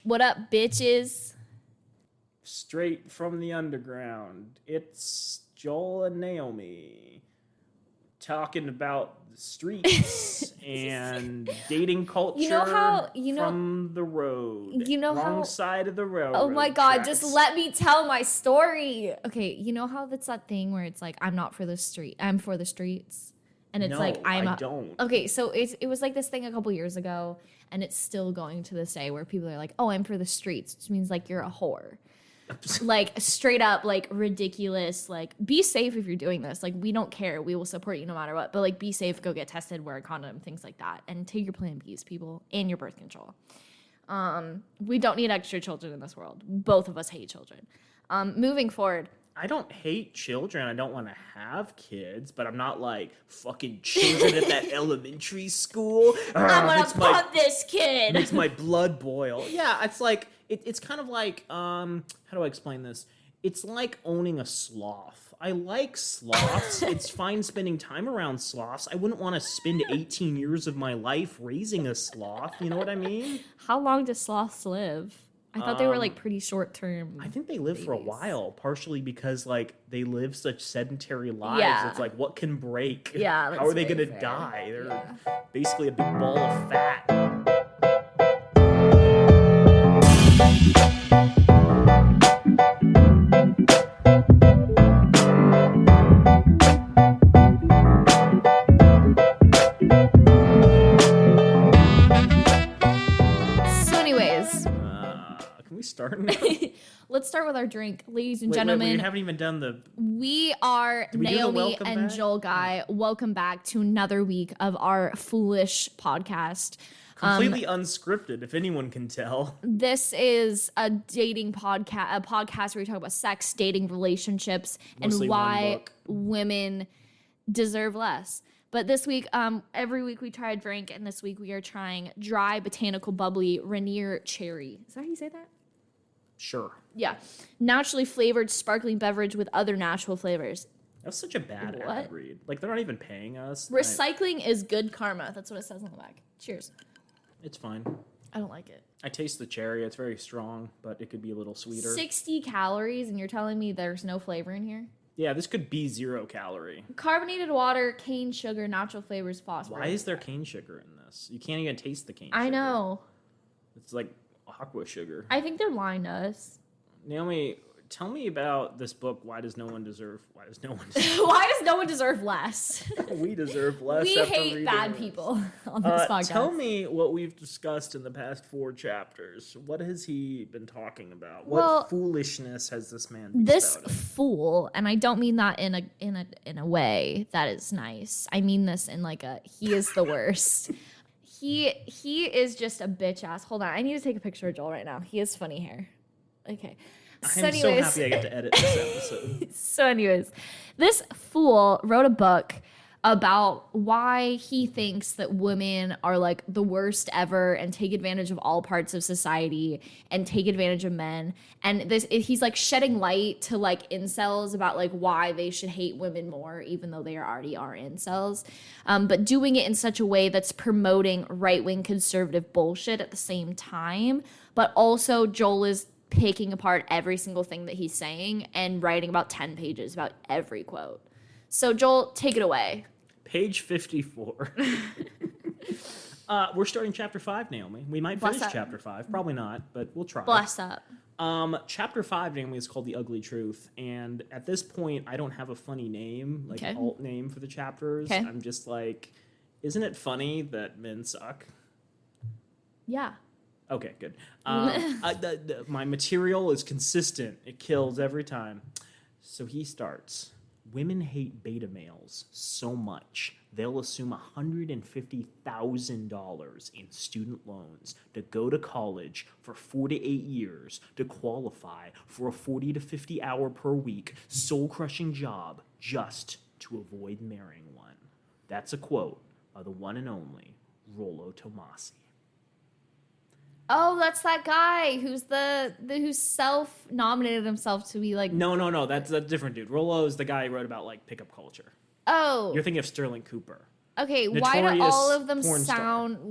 What up, bitches? Straight from the underground, it's Joel and Naomi talking about the streets and dating culture from the road. Wrong side of the road. Oh my God, tracks. just let me tell my story. Okay, you know how that's that thing where it's like, I'm not for the street, I'm for the streets? And it's I don't. Okay, so it was like this thing a couple years ago, and it's still going to this day where people are like, oh, I'm for the streets, which means like you're a whore. Like straight up, like ridiculous, like be safe if you're doing this. Like we don't care. We will support you no matter what. But like be safe, go get tested, wear a condom, things like that. And take your Plan Bs, people, and your birth control. We don't need extra children in this world. Both of us hate children. Moving forward. I don't hate children. I don't want to have kids, but I'm not like fucking children at that elementary school. I'm gonna pump this kid. Makes my blood boil. Yeah, it's like it's kind of like how do I explain this? It's like owning a sloth. I like sloths. It's fine spending time around sloths. I wouldn't want to spend 18 years of my life raising a sloth. You know what I mean? How long do sloths live? I thought they were like pretty short term. I think they live for a while, partially because like they live such sedentary lives. Yeah. It's like what can break? Yeah. How are they gonna die? They're basically a big ball of fat. Start now? Let's start with our drink, ladies and wait, gentlemen. we haven't even done the. We are Naomi and Joel Guy. Welcome back to another week of our foolish podcast. Completely unscripted, if anyone can tell. This is a dating podcast, a podcast where we talk about sex, dating, relationships, Mostly and why women deserve less. But this week, every week we try a drink, and this week we are trying dry botanical bubbly Rainier cherry. Is that how you say that? Sure. Yeah. Naturally flavored sparkling beverage with other natural flavors. That's such a bad ad read. Like, they're not even paying us. Recycling is good karma. That's what it says on the back. Cheers. It's fine. I don't like it. I taste the cherry. It's very strong, but it could be a little sweeter. 60 calories, and you're telling me there's no flavor in here? Yeah, this could be 0 calorie. Carbonated water, cane sugar, natural flavors, phosphorus. Why is there cane sugar in this? You can't even taste the cane sugar. I know. It's like aqua sugar. I think they're lying to us. Naomi, tell me about this book, Why Does No One Deserve Why does no one deserve less? We deserve less. We hate bad people on this podcast. Tell me what we've discussed in the past 4 chapters. What has he been talking about? What foolishness has this man been This fool, and I don't mean that in a way that is nice. I mean this in like a he is the worst. He is just a bitch ass. Hold on, I need to take a picture of Joel right now. He has funny hair. Okay. I'm so happy I get to edit this episode. So anyways, this fool wrote a book about why he thinks that women are like the worst ever and take advantage of all parts of society and take advantage of men. And he's like shedding light to like incels about like why they should hate women more, even though they already are incels. But doing it in such a way that's promoting right-wing conservative bullshit at the same time. But also Joel is picking apart every single thing that he's saying and writing about 10 pages about every quote. So Joel, take it away. Page 54. We're starting chapter 5, Naomi. We might finish chapter 5. Probably not, but we'll try. Bless up. Chapter 5, Naomi, is called The Ugly Truth. And at this point, I don't have a funny name, like an alt name for the chapters. Okay. I'm just like, isn't it funny that men suck? Yeah. Okay, good. My material is consistent. It kills every time. So he starts. Women hate beta males so much, they'll assume $150,000 in student loans to go to college for 4 to 8 years to qualify for a 40 to 50 hour per week soul-crushing job just to avoid marrying one. That's a quote of the one and only Rollo Tomasi. Oh, that's that guy who's who self-nominated himself to be like... No, that's a different dude. Rollo is the guy who wrote about like pickup culture. Oh. You're thinking of Sterling Cooper. Okay, Notorious why do all of them porn sound star.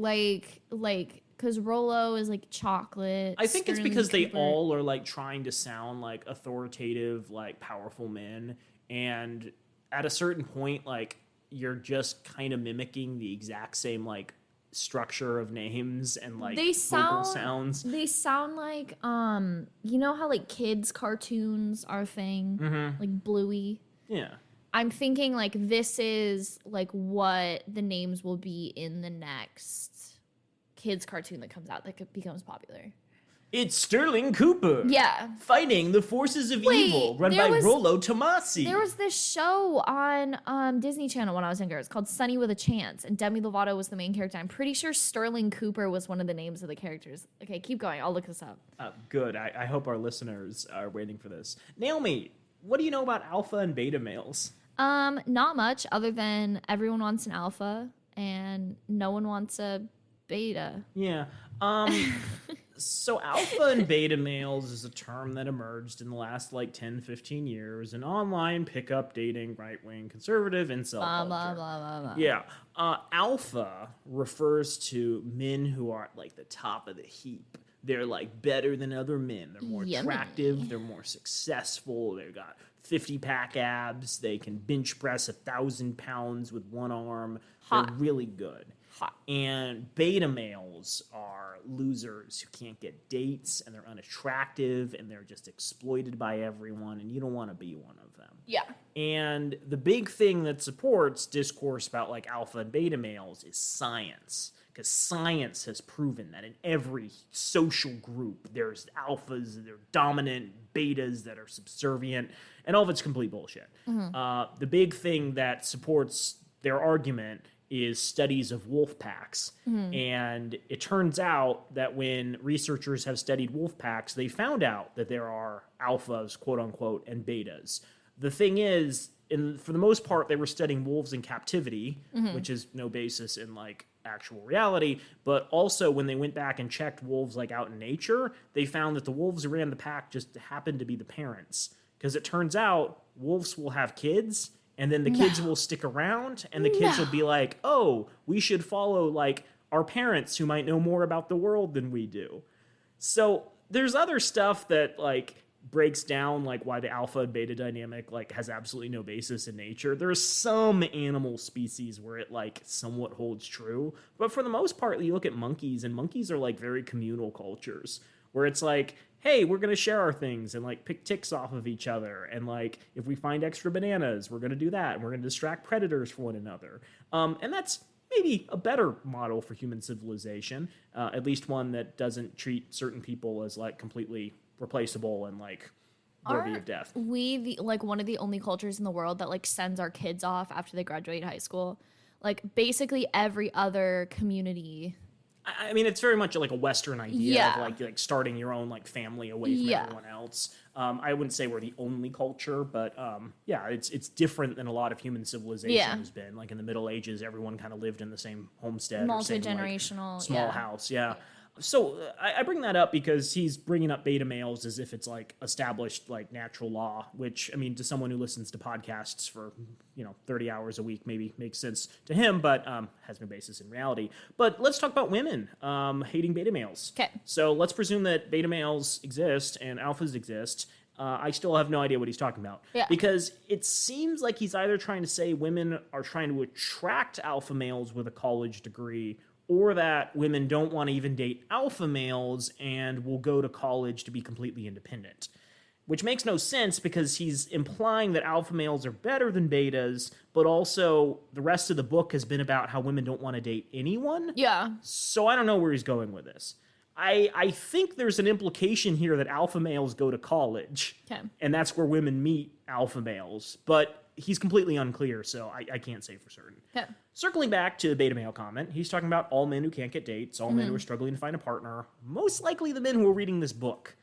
like Because Rolo is like chocolate. I think it's Sterling because they Cooper- all are like trying to sound like authoritative, like powerful men, and at a certain point, like you're just kind of mimicking the exact same like structure of names and like vocal sounds. They sound like you know how like kids cartoons are a thing, like Bluey. Yeah. I'm thinking like this is like what the names will be in the next kids cartoon that comes out that becomes popular. It's Sterling Cooper. Yeah. Fighting the forces of evil, run by Rollo Tomasi. There was this show on Disney Channel when I was younger. It's called Sunny with a Chance, and Demi Lovato was the main character. I'm pretty sure Sterling Cooper was one of the names of the characters. Okay, keep going. I'll look this up. Good. I hope our listeners are waiting for this. Naomi, what do you know about alpha and beta males? Not much other than everyone wants an alpha and no one wants a beta. Yeah. So alpha and beta males is a term that emerged in the last like 10, 15 years in online pickup dating, right-wing conservative incel culture. Blah, blah, blah, blah. Yeah. Alpha refers to men who are at like the top of the heap. They're like better than other men. They're more Yummy. attractive. They're more successful. They've got 50-pack abs. They can bench press 1,000 pounds with one arm. Hot. They're really good. Hot. And beta males are losers who can't get dates, and they're unattractive, and they're just exploited by everyone, and you don't want to be one of them. Yeah. And the big thing that supports discourse about like alpha and beta males is science. Because science has proven that in every social group, there's alphas, they're dominant, betas that are subservient, and all of it's complete bullshit. The big thing that supports their argument is studies of wolf packs. And it turns out that when researchers have studied wolf packs, they found out that there are alphas, quote unquote, and betas. The thing is, for the most part, they were studying wolves in captivity, which is no basis in like actual reality. But also when they went back and checked wolves like out in nature, they found that the wolves who ran the pack just happened to be the parents. Because it turns out wolves will have kids, and then the kids will stick around, and the kids will be like, oh, we should follow like our parents who might know more about the world than we do. So there's other stuff that like breaks down like why the alpha and beta dynamic like has absolutely no basis in nature. There's some animal species where it like somewhat holds true, but for the most part, you look at monkeys, and monkeys are like very communal cultures where it's like, hey, we're going to share our things and like pick ticks off of each other. And like, if we find extra bananas, we're going to do that. And we're going to distract predators from one another. And that's maybe a better model for human civilization, at least one that doesn't treat certain people as like completely replaceable and like worthy of death. We like one of the only cultures in the world that like sends our kids off after they graduate high school. Like basically every other community. I mean, it's very much like a Western idea Yeah. of like starting your own like family away from everyone else. I wouldn't say we're the only culture, but yeah, it's different than a lot of human civilization has been. Like in the Middle Ages, everyone kind of lived in the same homestead, or same, Multi-generational, like, small house. Yeah. So I bring that up because he's bringing up beta males as if it's like established like natural law, which I mean to someone who listens to podcasts for 30 hours a week maybe makes sense to him, but has no basis in reality. But let's talk about women hating beta males. Okay. So let's presume that beta males exist and alphas exist. I still have no idea what he's talking about. Yeah. Because it seems like he's either trying to say women are trying to attract alpha males with a college degree, or that women don't want to even date alpha males and will go to college to be completely independent. Which makes no sense because he's implying that alpha males are better than betas, but also the rest of the book has been about how women don't want to date anyone. Yeah. So I don't know where he's going with this. I think there's an implication here that alpha males go to college, and that's where women meet alpha males, but he's completely unclear, so I can't say for certain. Okay. Circling back to the beta male comment, he's talking about all men who can't get dates, all men who are struggling to find a partner, most likely the men who are reading this book.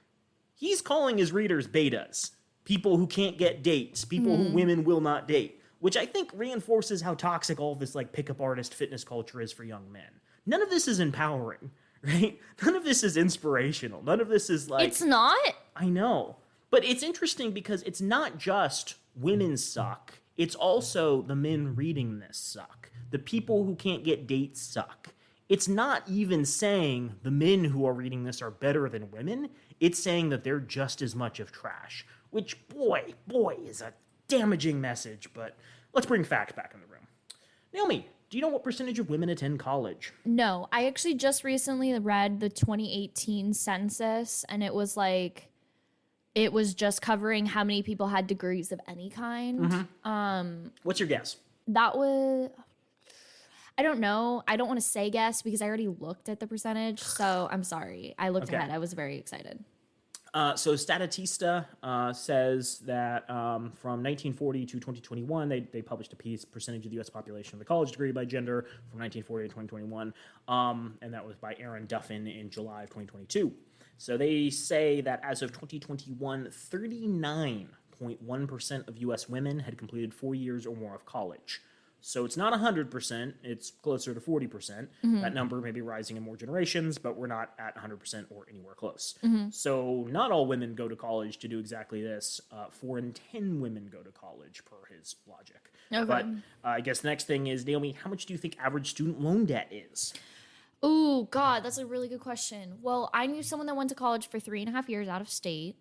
He's calling his readers betas, people who can't get dates, people who women will not date, which I think reinforces how toxic all this like pickup artist fitness culture is for young men. None of this is empowering, right? None of this is inspirational. None of this is like... It's not? I know. But it's interesting because it's not just women suck. It's also the men reading this suck. The people who can't get dates suck. it's not even saying the men who are reading this are better than women. It's saying that they're just as much of trash, which, boy, is a damaging message. But let's bring fact back in the room. Naomi, do you know what percentage of women attend college? No, I actually just recently read the 2018 census, and it was like, it was just covering how many people had degrees of any kind. What's your guess? That was, I don't know. I don't want to say guess because I already looked at the percentage. So I'm sorry. I looked ahead. I was very excited. So Statista says that from 1940 to 2021, they published a piece, percentage of the U.S. population with a college degree by gender from 1940 to 2021, and that was by Aaron Duffin in July of 2022. So they say that as of 2021, 39.1% of U.S. women had completed 4 years or more of college. So it's not 100%, it's closer to 40%. That number may be rising in more generations, but we're not at 100% or anywhere close. So not all women go to college to do exactly this. 4 in 10 women go to college, per his logic. Okay. But I guess the next thing is, Naomi, how much do you think average student loan debt is? Oh, God, that's a really good question. Well, I knew someone that went to college for 3.5 years out of state,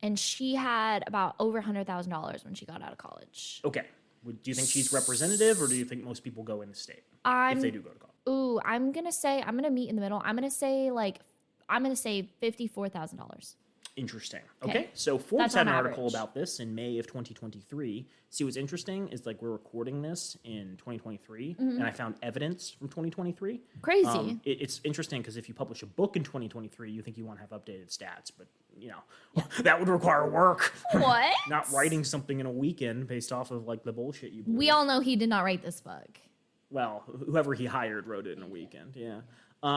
and she had about over $100,000 when she got out of college. Okay. Do you think she's representative, or do you think most people go in the state if they do go to college? Ooh, I'm gonna meet in the middle. I'm gonna say $54,000. Interesting. Okay, so Forbes That's had an on article average. about this in May of 2023. See, what's interesting is like we're recording this in 2023, and I found evidence from 2023. Crazy. It's interesting because if you publish a book in 2023, you think you want to have updated stats, but that would require work. What? Not writing something in a weekend based off of like the bullshit you believe. We all know he did not write this book. Well, whoever he hired wrote it in a weekend, yeah.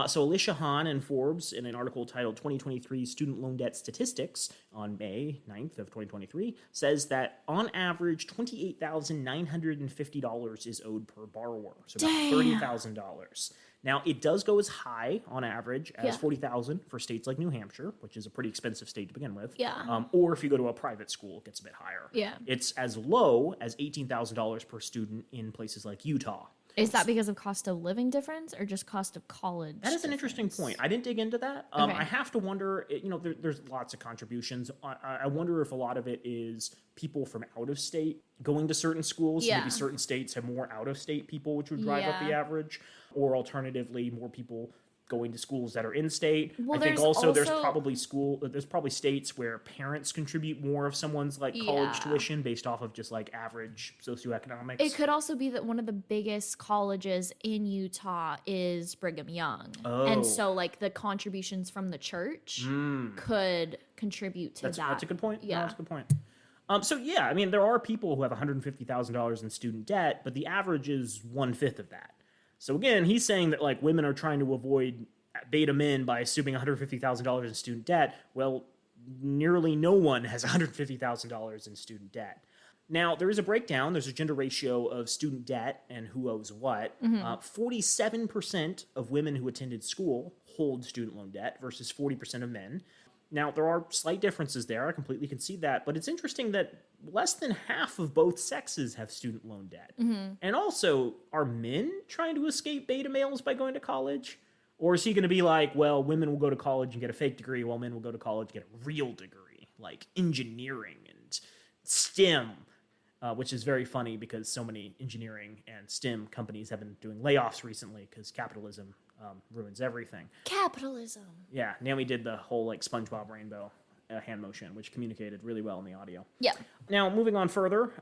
So Alicia Hahn in Forbes, in an article titled 2023 Student Loan Debt Statistics on May 9th of 2023, says that on average, $28,950 is owed per borrower, so about $30,000. Now, it does go as high on average as $40,000 for states like New Hampshire, which is a pretty expensive state to begin with. Yeah. Or if you go to a private school, it gets a bit higher. Yeah. It's as low as $18,000 per student in places like Utah. Is that because of cost of living difference or just cost of college? That is an interesting point. I didn't dig into that. I have to wonder, there's lots of contributions. I wonder if a lot of it is people from out of state going to certain schools. Yeah. Maybe certain states have more out of state people, which would drive up the average. Or alternatively, more people going to schools that are in state. Well, I think there's probably states where parents contribute more of someone's like college tuition based off of just like average socioeconomics. It could also be that one of the biggest colleges in Utah is Brigham Young. Oh. And so like the contributions from the church could contribute to that. That's a good point. Yeah. That's a good point. There are people who have $150,000 in student debt, but the average is 1/5 of that. So again, he's saying that like women are trying to avoid beta men by assuming $150,000 in student debt. Well, nearly no one has $150,000 in student debt. Now, there is a breakdown. There's a gender ratio of student debt and who owes what. 47% of women who attended school hold student loan debt versus 40% of men. Now, there are slight differences there. I completely concede that. But it's interesting that less than half of both sexes have student loan debt. And also, are men trying to escape beta males by going to college? Or is he going to be like, well, women will go to college and get a fake degree, while men will go to college and get a real degree, like engineering and STEM, which is very funny because so many engineering and STEM companies have been doing layoffs recently because capitalism ruins everything. Capitalism. Yeah, Naomi did the whole like SpongeBob rainbow hand motion, which communicated really well in the audio. Yeah. Now, moving on further,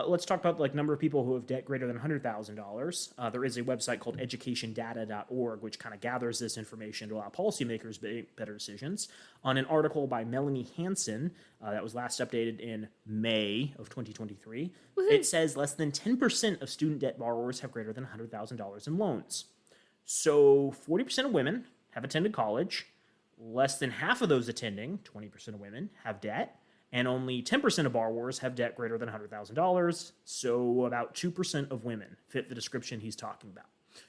let's talk about like number of people who have debt greater than $100,000. There is a website called educationdata.org, which kind of gathers this information to allow policymakers make better decisions. On an article by Melanie Hansen that was last updated in May of 2023, it says less than 10% of student debt borrowers have greater than $100,000 in loans. So 40% of women have attended college. Less than half of those attending, 20% of women, have debt. And only 10% of borrowers have debt greater than $100,000. So about 2% of women fit the description he's talking about.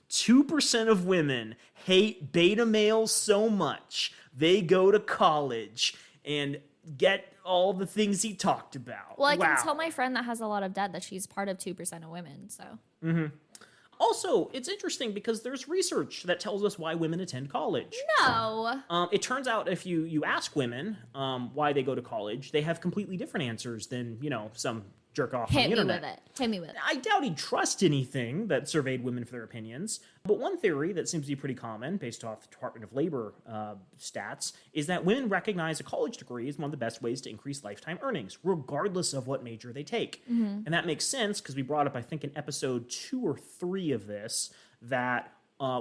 2% of women hate beta males so much, they go to college and get all the things he talked about. Well, I can tell my friend that has a lot of debt that she's part of 2% of women, so. Also, it's interesting because there's research that tells us why women attend college. No. It turns out if you ask women why they go to college, they have completely different answers than, some jerk off on the internet. Hit me with it. I doubt he'd trust anything that surveyed women for their opinions. But one theory that seems to be pretty common, based off the Department of Labor stats, is that women recognize a college degree as one of the best ways to increase lifetime earnings, regardless of what major they take. And that makes sense because we brought up, I think, in episode 2 or 3 of this, that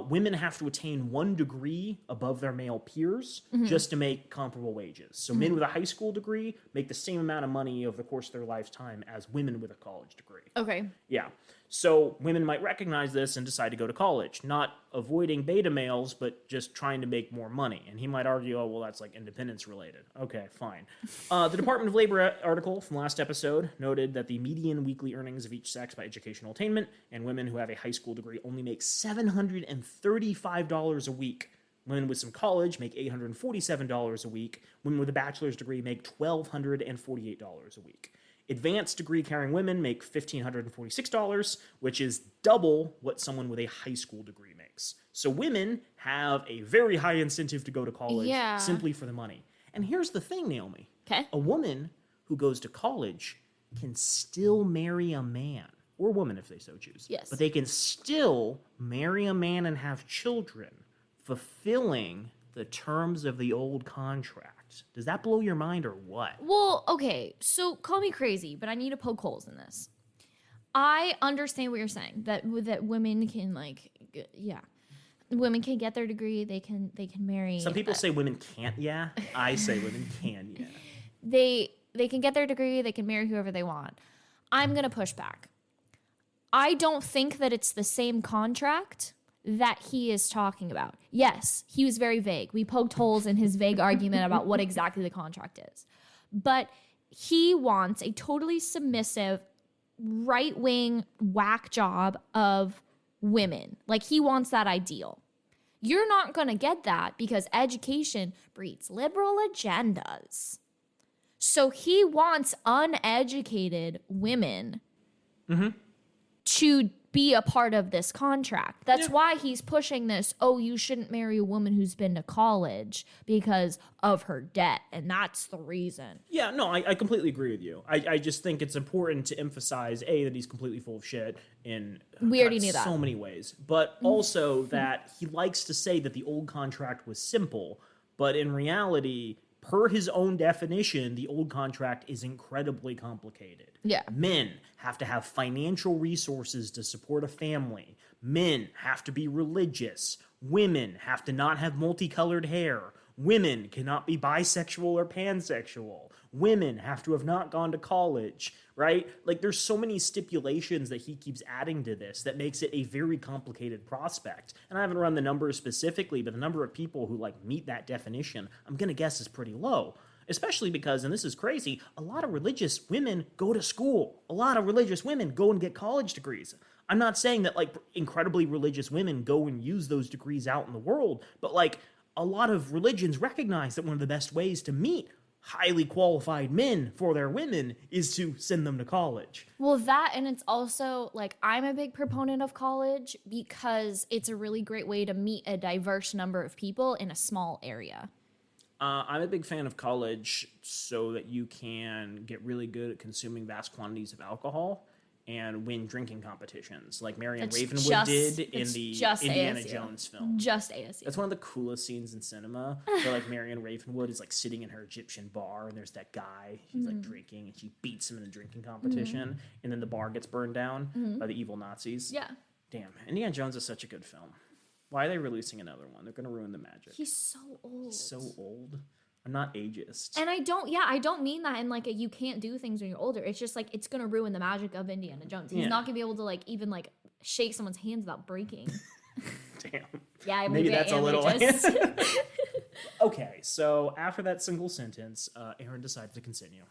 women have to attain 1 degree above their male peers just to make comparable wages. So men with a high school degree make the same amount of money over the course of their lifetime as women with a college degree. Okay. Yeah. So women might recognize this and decide to go to college, not avoiding beta males, but just trying to make more money. And he might argue, oh, well, that's like independence related. Okay, fine. The Department of Labor article from last episode noted that the median weekly earnings of each sex by educational attainment, and women who have a high school degree only make $735 a week. Women with some college make $847 a week. Women with a bachelor's degree make $1,248 a week. Advanced degree carrying women make $1,546, which is double what someone with a high school degree makes. So women have a very high incentive to go to college simply for the money. And here's the thing, Naomi. Okay. A woman who goes to college can still marry a man, or woman if they so choose. Yes. But they can still marry a man and have children, fulfilling the terms of the old contract. Does that blow your mind or what? Well, okay, so call me crazy, but I need to poke holes in this. I understand what you're saying, that women can women can get their degree, they can marry. Some people say women can't, yeah. I say women can, yeah. They can get their degree, they can marry whoever they want. I'm going to push back. I don't think that it's the same contract that he is talking about. Yes, he was very vague. We poked holes in his vague argument about what exactly the contract is. But he wants a totally submissive, right-wing whack job of women. Like, he wants that ideal. You're not going to get that because education breeds liberal agendas. So he wants uneducated women to be a part of this contract. That's why he's pushing this, oh, you shouldn't marry a woman who's been to college because of her debt. And that's the reason. Yeah, no, I completely agree with you. I just think it's important to emphasize, A, that he's completely full of shit in We already knew that. so many ways, but also that he likes to say that the old contract was simple, but in reality, per his own definition, the old contract is incredibly complicated. Yeah. Men have to have financial resources to support a family. Men have to be religious. Women have to not have multicolored hair. Women cannot be bisexual or pansexual. Women have to have not gone to college, right? Like, there's so many stipulations that he keeps adding to this that makes it a very complicated prospect. And I haven't run the numbers specifically, but the number of people who, meet that definition, I'm going to guess is pretty low. Especially because, and this is crazy, a lot of religious women go to school. A lot of religious women go and get college degrees. I'm not saying that, incredibly religious women go and use those degrees out in the world, but, a lot of religions recognize that one of the best ways to meet highly qualified men for their women is to send them to college. Well, that, and it's also, I'm a big proponent of college because it's a really great way to meet a diverse number of people in a small area. I'm a big fan of college so that you can get really good at consuming vast quantities of alcohol and win drinking competitions, like Marion Ravenwood did in the Indiana Jones film. Just ASU. That's one of the coolest scenes in cinema, where Marion Ravenwood is sitting in her Egyptian bar, and there's that guy, she's drinking, and she beats him in the drinking competition, and then the bar gets burned down by the evil Nazis. Yeah. Damn, Indiana Jones is such a good film. Why are they releasing another one? They're going to ruin the magic. He's so old. He's so old. I'm not ageist. And I don't mean that in you can't do things when you're older. It's just it's going to ruin the magic of Indiana Jones. He's not going to be able to even shake someone's hands without breaking. Damn. Yeah, I maybe that's a little. Okay, so after that single sentence, Aaron decided to continue.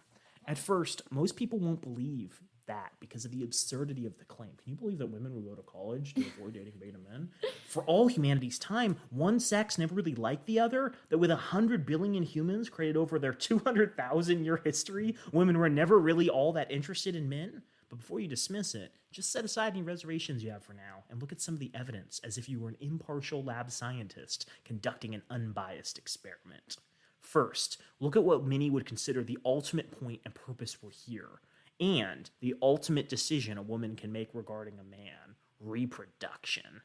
At first, most people won't believe that because of the absurdity of the claim. Can you believe that women will go to college to avoid dating beta men? For all humanity's time, one sex never really liked the other, that with 100 billion humans created over their 200,000-year history, women were never really all that interested in men. But before you dismiss it, just set aside any reservations you have for now and look at some of the evidence as if you were an impartial lab scientist conducting an unbiased experiment. First, look at what many would consider the ultimate point and purpose we're here, and the ultimate decision a woman can make regarding a man: reproduction.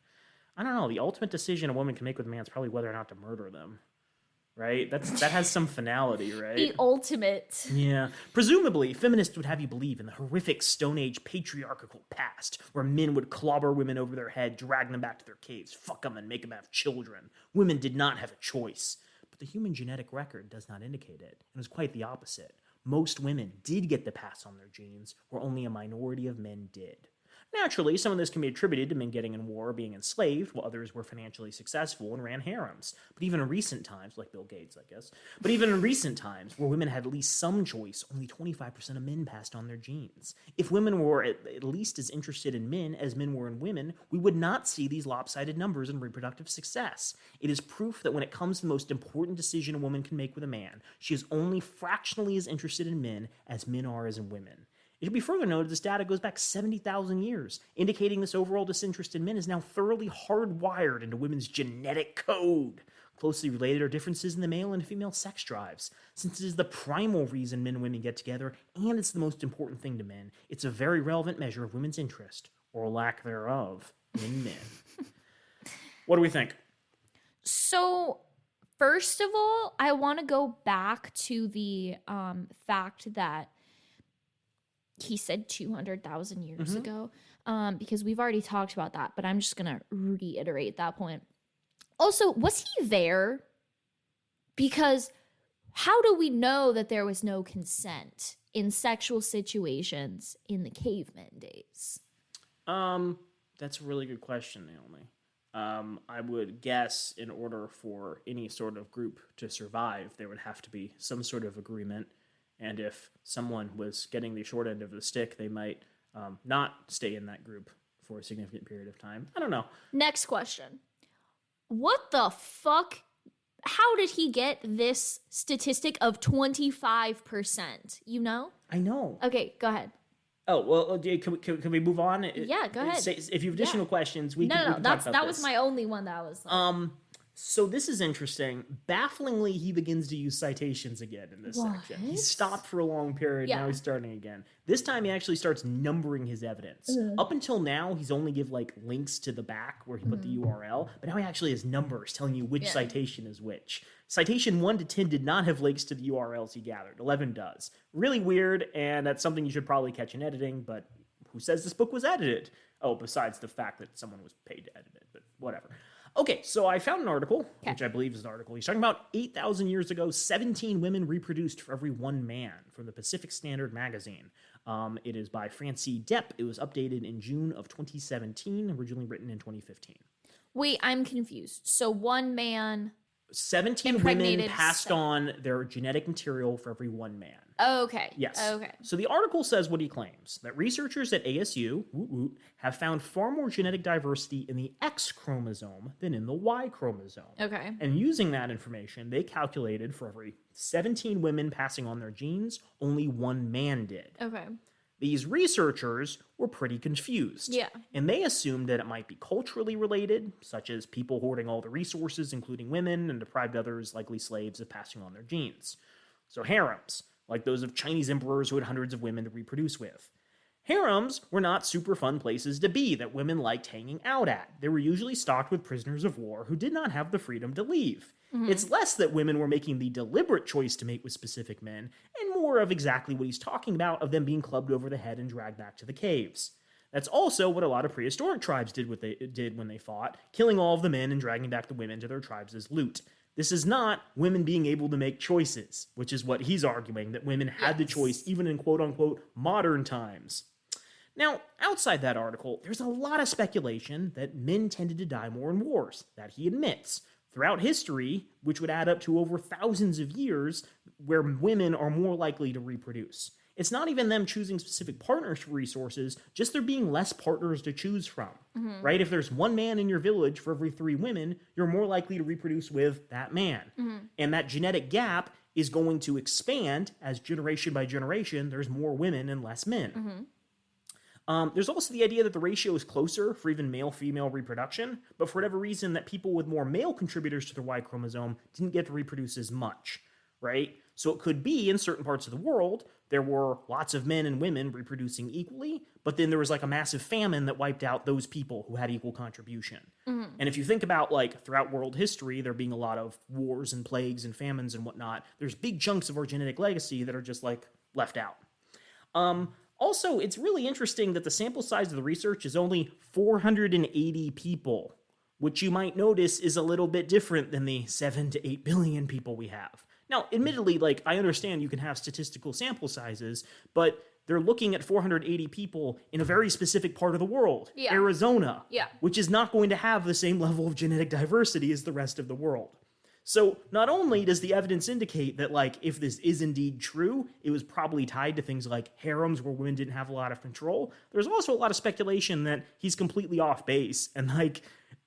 I don't know, the ultimate decision a woman can make with a man is probably whether or not to murder them. Right? That has some finality, right? The ultimate. Yeah. Presumably, feminists would have you believe in the horrific Stone Age patriarchal past, where men would clobber women over their head, drag them back to their caves, fuck them, and make them have children. Women did not have a choice. But the human genetic record does not indicate it. It was quite the opposite. Most women did get the pass on their genes, where only a minority of men did. Naturally, some of this can be attributed to men getting in war or being enslaved, while others were financially successful and ran harems. But even in recent times, like Bill Gates, I guess, but even in recent times, where women had at least some choice, only 25% of men passed on their genes. If women were at least as interested in men as men were in women, we would not see these lopsided numbers in reproductive success. It is proof that when it comes to the most important decision a woman can make with a man, she is only fractionally as interested in men as men are as in women. It should be further noted this data goes back 70,000 years, indicating this overall disinterest in men is now thoroughly hardwired into women's genetic code. Closely related are differences in the male and female sex drives. Since it is the primal reason men and women get together, and it's the most important thing to men, it's a very relevant measure of women's interest, or lack thereof, in men. What do we think? So, first of all, I want to go back to the fact that he said 200,000 years ago, because we've already talked about that, but I'm just going to reiterate that point. Also, was he there? Because how do we know that there was no consent in sexual situations in the caveman days? That's a really good question, Naomi. I would guess in order for any sort of group to survive, there would have to be some sort of agreement. And if someone was getting the short end of the stick, they might not stay in that group for a significant period of time. I don't know. Next question. What the fuck? How did he get this statistic of 25%? You know? I know. Okay, go ahead. Oh, well, can we move on? Yeah, go ahead. If you have additional questions, we can talk about this. That was my only one that was like... So this is interesting. Bafflingly, he begins to use citations again in this section. He stopped for a long period, now he's starting again. This time he actually starts numbering his evidence. Up until now, he's only give like links to the back where he put the URL, but now he actually has numbers telling you which citation is which. Citation 1 to 10 did not have links to the URLs he gathered. 11 does. Really weird, and that's something you should probably catch in editing, but who says this book was edited? Oh, besides the fact that someone was paid to edit it, but whatever. Okay, so I found an article, which I believe is an article. He's talking about 8,000 years ago, 17 women reproduced for every one man from the Pacific Standard magazine. It is by Francie Depp. It was updated in June of 2017, originally written in 2015. Wait, I'm confused. So one man... 17 women passed on their genetic material for every one man. Oh, okay. Yes. Okay. So the article says what he claims, that researchers at ASU have found far more genetic diversity in the X chromosome than in the Y chromosome. Okay. And using that information, they calculated for every 17 women passing on their genes, only one man did. Okay. These researchers were pretty confused. Yeah. And they assumed that it might be culturally related, such as people hoarding all the resources, including women, and deprived others, likely slaves, of passing on their genes. So harems, like those of Chinese emperors who had hundreds of women to reproduce with. Harems were not super fun places to be that women liked hanging out at. They were usually stocked with prisoners of war who did not have the freedom to leave. It's less that women were making the deliberate choice to mate with specific men, and more of exactly what he's talking about, of them being clubbed over the head and dragged back to the caves. That's also what a lot of prehistoric tribes did when they fought, killing all of the men and dragging back the women to their tribes as loot. This is not women being able to make choices, which is what he's arguing, that women had the choice even in quote-unquote modern times. Now, outside that article, there's a lot of speculation that men tended to die more in wars, that he admits. Throughout history, which would add up to over thousands of years, where women are more likely to reproduce. It's not even them choosing specific partners for resources, just there being less partners to choose from, right? If there's one man in your village for every 3 women, you're more likely to reproduce with that man. And that genetic gap is going to expand as generation by generation, there's more women and less men. There's also the idea that the ratio is closer for even male-female reproduction, but for whatever reason that people with more male contributors to their Y chromosome didn't get to reproduce as much, right? So it could be in certain parts of the world, there were lots of men and women reproducing equally, but then there was like a massive famine that wiped out those people who had equal contribution. And if you think about like throughout world history, there being a lot of wars and plagues and famines and whatnot, there's big chunks of our genetic legacy that are just like left out. Also, it's really interesting that the sample size of the research is only 480 people, which you might notice is a little bit different than the 7 to 8 billion people we have. Now, admittedly, like, I understand you can have statistical sample sizes, but they're looking at 480 people in a very specific part of the world, Arizona, which is not going to have the same level of genetic diversity as the rest of the world. So not only does the evidence indicate that, like, if this is indeed true, it was probably tied to things like harems where women didn't have a lot of control, there's also a lot of speculation that he's completely off base, and, like,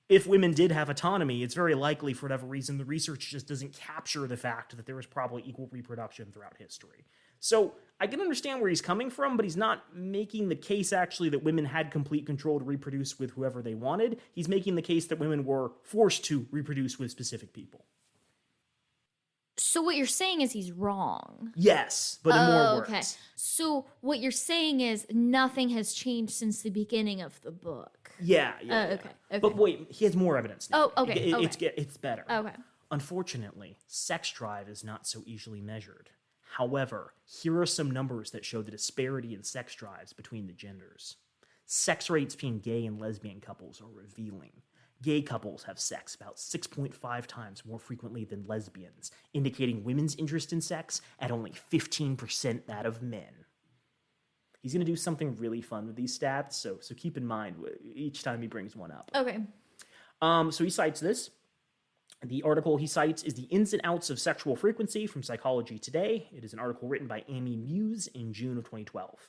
if women did have autonomy, it's very likely, for whatever reason, the research just doesn't capture the fact that there was probably equal reproduction throughout history. So I can understand where he's coming from, but he's not making the case, actually, that women had complete control to reproduce with whoever they wanted. He's making the case that women were forced to reproduce with specific people. So what you're saying is he's wrong. Yes, but in more words. Okay. So what you're saying is nothing has changed since the beginning of the book. Yeah. Okay. But wait, he has more evidence now. Oh, okay. It's better. Okay. Unfortunately, sex drive is not so easily measured. However, here are some numbers that show the disparity in sex drives between the genders. Sex rates between gay and lesbian couples are revealing. Gay couples have sex about 6.5 times more frequently than lesbians, indicating women's interest in sex at only 15% that of men. He's going to do something really fun with these stats, so keep in mind each time he brings one up. Okay. So he cites this. The article he cites is The Ins and Outs of Sexual Frequency from Psychology Today. It is an article written by Amy Muse in June of 2012.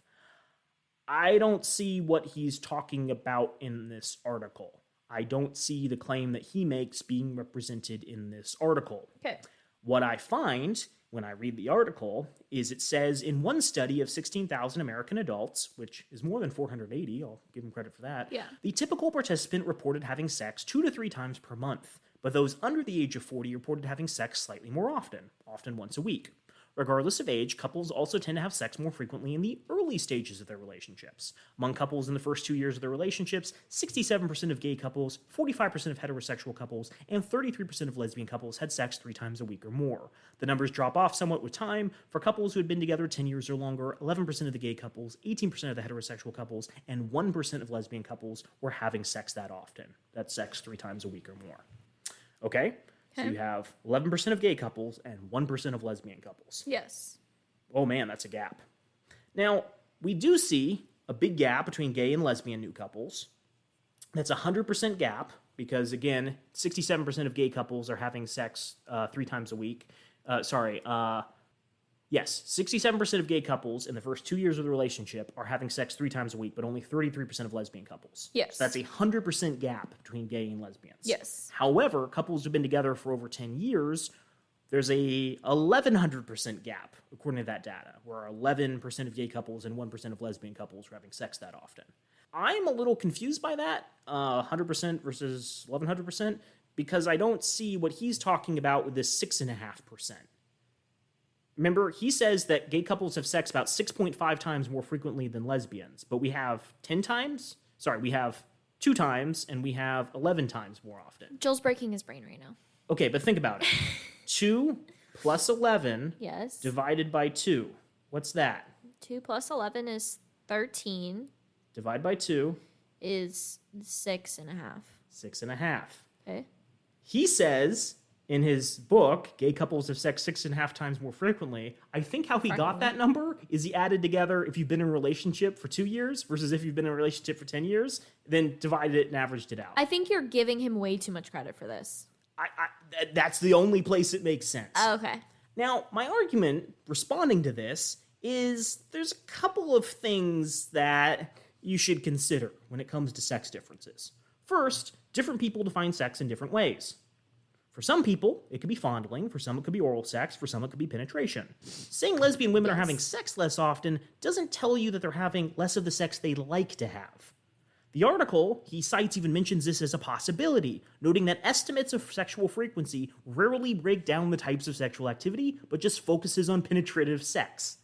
I don't see what he's talking about in this article. I don't see the claim that he makes being represented in this article. Okay. What I find when I read the article is it says in one study of 16,000 American adults, which is more than 480, I'll give him credit for that, the typical participant reported having sex 2 to 3 times per month, but those under the age of 40 reported having sex slightly more often once a week. Regardless of age, couples also tend to have sex more frequently in the early stages of their relationships. Among couples in the first 2 years of their relationships, 67% of gay couples, 45% of heterosexual couples, and 33% of lesbian couples had sex 3 times a week or more. The numbers drop off somewhat with time. For couples who had been together 10 years or longer, 11% of the gay couples, 18% of the heterosexual couples, and 1% of lesbian couples were having sex that often. That's sex 3 times a week or more. Okay? So you have 11% of gay couples and 1% of lesbian couples. Yes. Oh man, that's a gap. Now, we do see a big gap between gay and lesbian new couples. That's a 100% gap because, again, 67% of gay couples are having sex 3 times a week. Yes, 67% of gay couples in the first 2 years of the relationship are having sex 3 times a week, but only 33% of lesbian couples. Yes. So that's a 100% gap between gay and lesbians. Yes. However, couples who've been together for over 10 years, there's a 1,100% gap, according to that data, where 11% of gay couples and 1% of lesbian couples are having sex that often. I'm a little confused by that, 100% versus 1,100%, because I don't see what he's talking about with this 6.5%. Remember, he says that gay couples have sex about 6.5 times more frequently than lesbians, but we have 10 times? Sorry, we have 2 times, and we have 11 times more often. Joel's breaking his brain right now. Okay, but think about it. 2 plus 11 divided by 2. What's that? 2 plus 11 is 13. Divide by 2 is 6.5. 6.5. Okay. He says in his book, gay couples have sex 6.5 times more frequently. I think how he got that number is he added together if you've been in a relationship for 2 years versus if you've been in a relationship for 10 years, then divided it and averaged it out. I think you're giving him way too much credit for this. That's the only place it makes sense. Okay. Now, my argument responding to this is there's a couple of things that you should consider when it comes to sex differences. First, different people define sex in different ways. For some people, it could be fondling. For some, it could be oral sex. For some, it could be penetration. Saying lesbian women are having sex less often doesn't tell you that they're having less of the sex they like to have. The article he cites even mentions this as a possibility, noting that estimates of sexual frequency rarely break down the types of sexual activity, but just focuses on penetrative sex.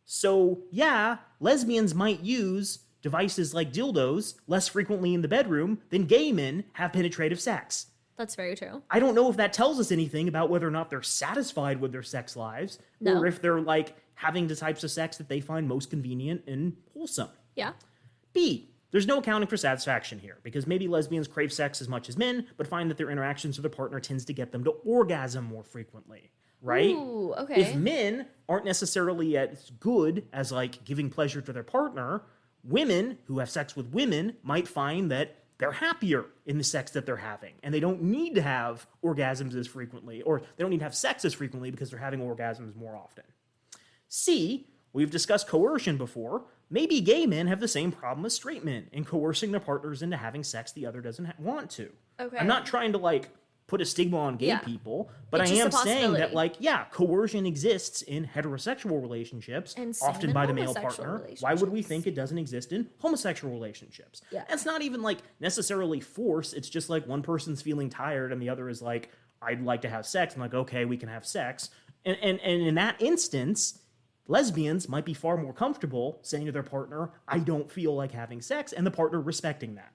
So, yeah, lesbians might use devices like dildos less frequently in the bedroom than gay men have penetrative sex. That's very true. I don't know if that tells us anything about whether or not they're satisfied with their sex lives, or if they're like having the types of sex that they find most convenient and wholesome. Yeah. B, there's no accounting for satisfaction here, because maybe lesbians crave sex as much as men, but find that their interactions with their partner tends to get them to orgasm more frequently, right? Ooh, okay. If men aren't necessarily as good as like giving pleasure to their partner, women who have sex with women might find that they're happier in the sex that they're having, and they don't need to have orgasms as frequently, or they don't need to have sex as frequently because they're having orgasms more often. C, we've discussed coercion before. Maybe gay men have the same problem as straight men in coercing their partners into having sex the other doesn't want to. Okay. I'm not trying to like put a stigma on gay people, but It's I am just a saying that possibility. coercion exists in heterosexual relationships, And same often in by the male homosexual partner. Why would we relationships. think it doesn't exist in homosexual relationships? Yeah. And it's not even like necessarily force. It's just like one person's feeling tired and the other is like, I'd like to have sex. I'm like, okay, we can have sex. And in that instance, lesbians might be far more comfortable saying to their partner, I don't feel like having sex, and the partner respecting that.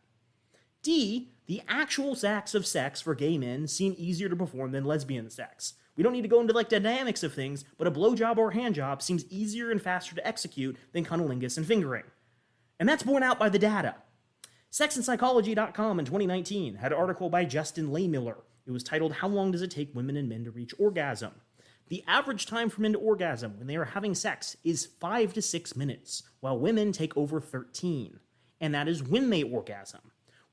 D, the actual acts of sex for gay men seem easier to perform than lesbian sex. We don't need to go into like the dynamics of things, but a blowjob or a handjob seems easier and faster to execute than cunnilingus and fingering. And that's borne out by the data. Sexandpsychology.com in 2019 had an article by Justin Laymiller. It was titled, How Long Does It Take Women and Men to Reach Orgasm? The average time for men to orgasm when they are having sex is 5 to 6 minutes, while women take over 13. And that is when they orgasm.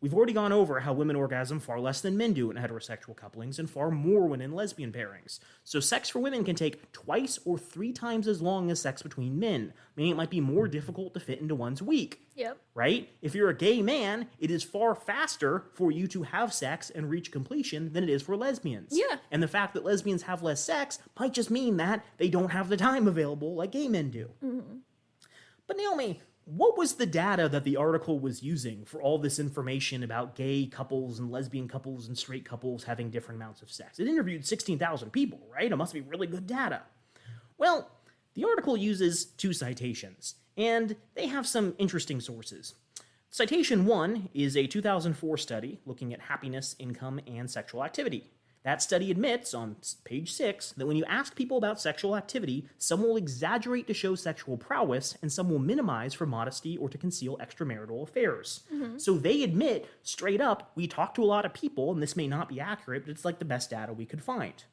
We've already gone over how women orgasm far less than men do in heterosexual couplings and far more when in lesbian pairings. So sex for women can take twice or 3 times as long as sex between men, meaning it might be more difficult to fit into one's week. Yep. Right? If you're a gay man, it is far faster for you to have sex and reach completion than it is for lesbians. Yeah. And the fact that lesbians have less sex might just mean that they don't have the time available like gay men do. Mm-hmm. But Naomi, what was the data that the article was using for all this information about gay couples and lesbian couples and straight couples having different amounts of sex? It interviewed 16,000 people, right? It must be really good data. Well, the article uses 2 citations, and they have some interesting sources. Citation 1 is a 2004 study looking at happiness, income, and sexual activity. That study admits, on page 6, that when you ask people about sexual activity, some will exaggerate to show sexual prowess, and some will minimize for modesty or to conceal extramarital affairs. Mm-hmm. So they admit, straight up, we talk to a lot of people, and this may not be accurate, but it's like the best data we could find.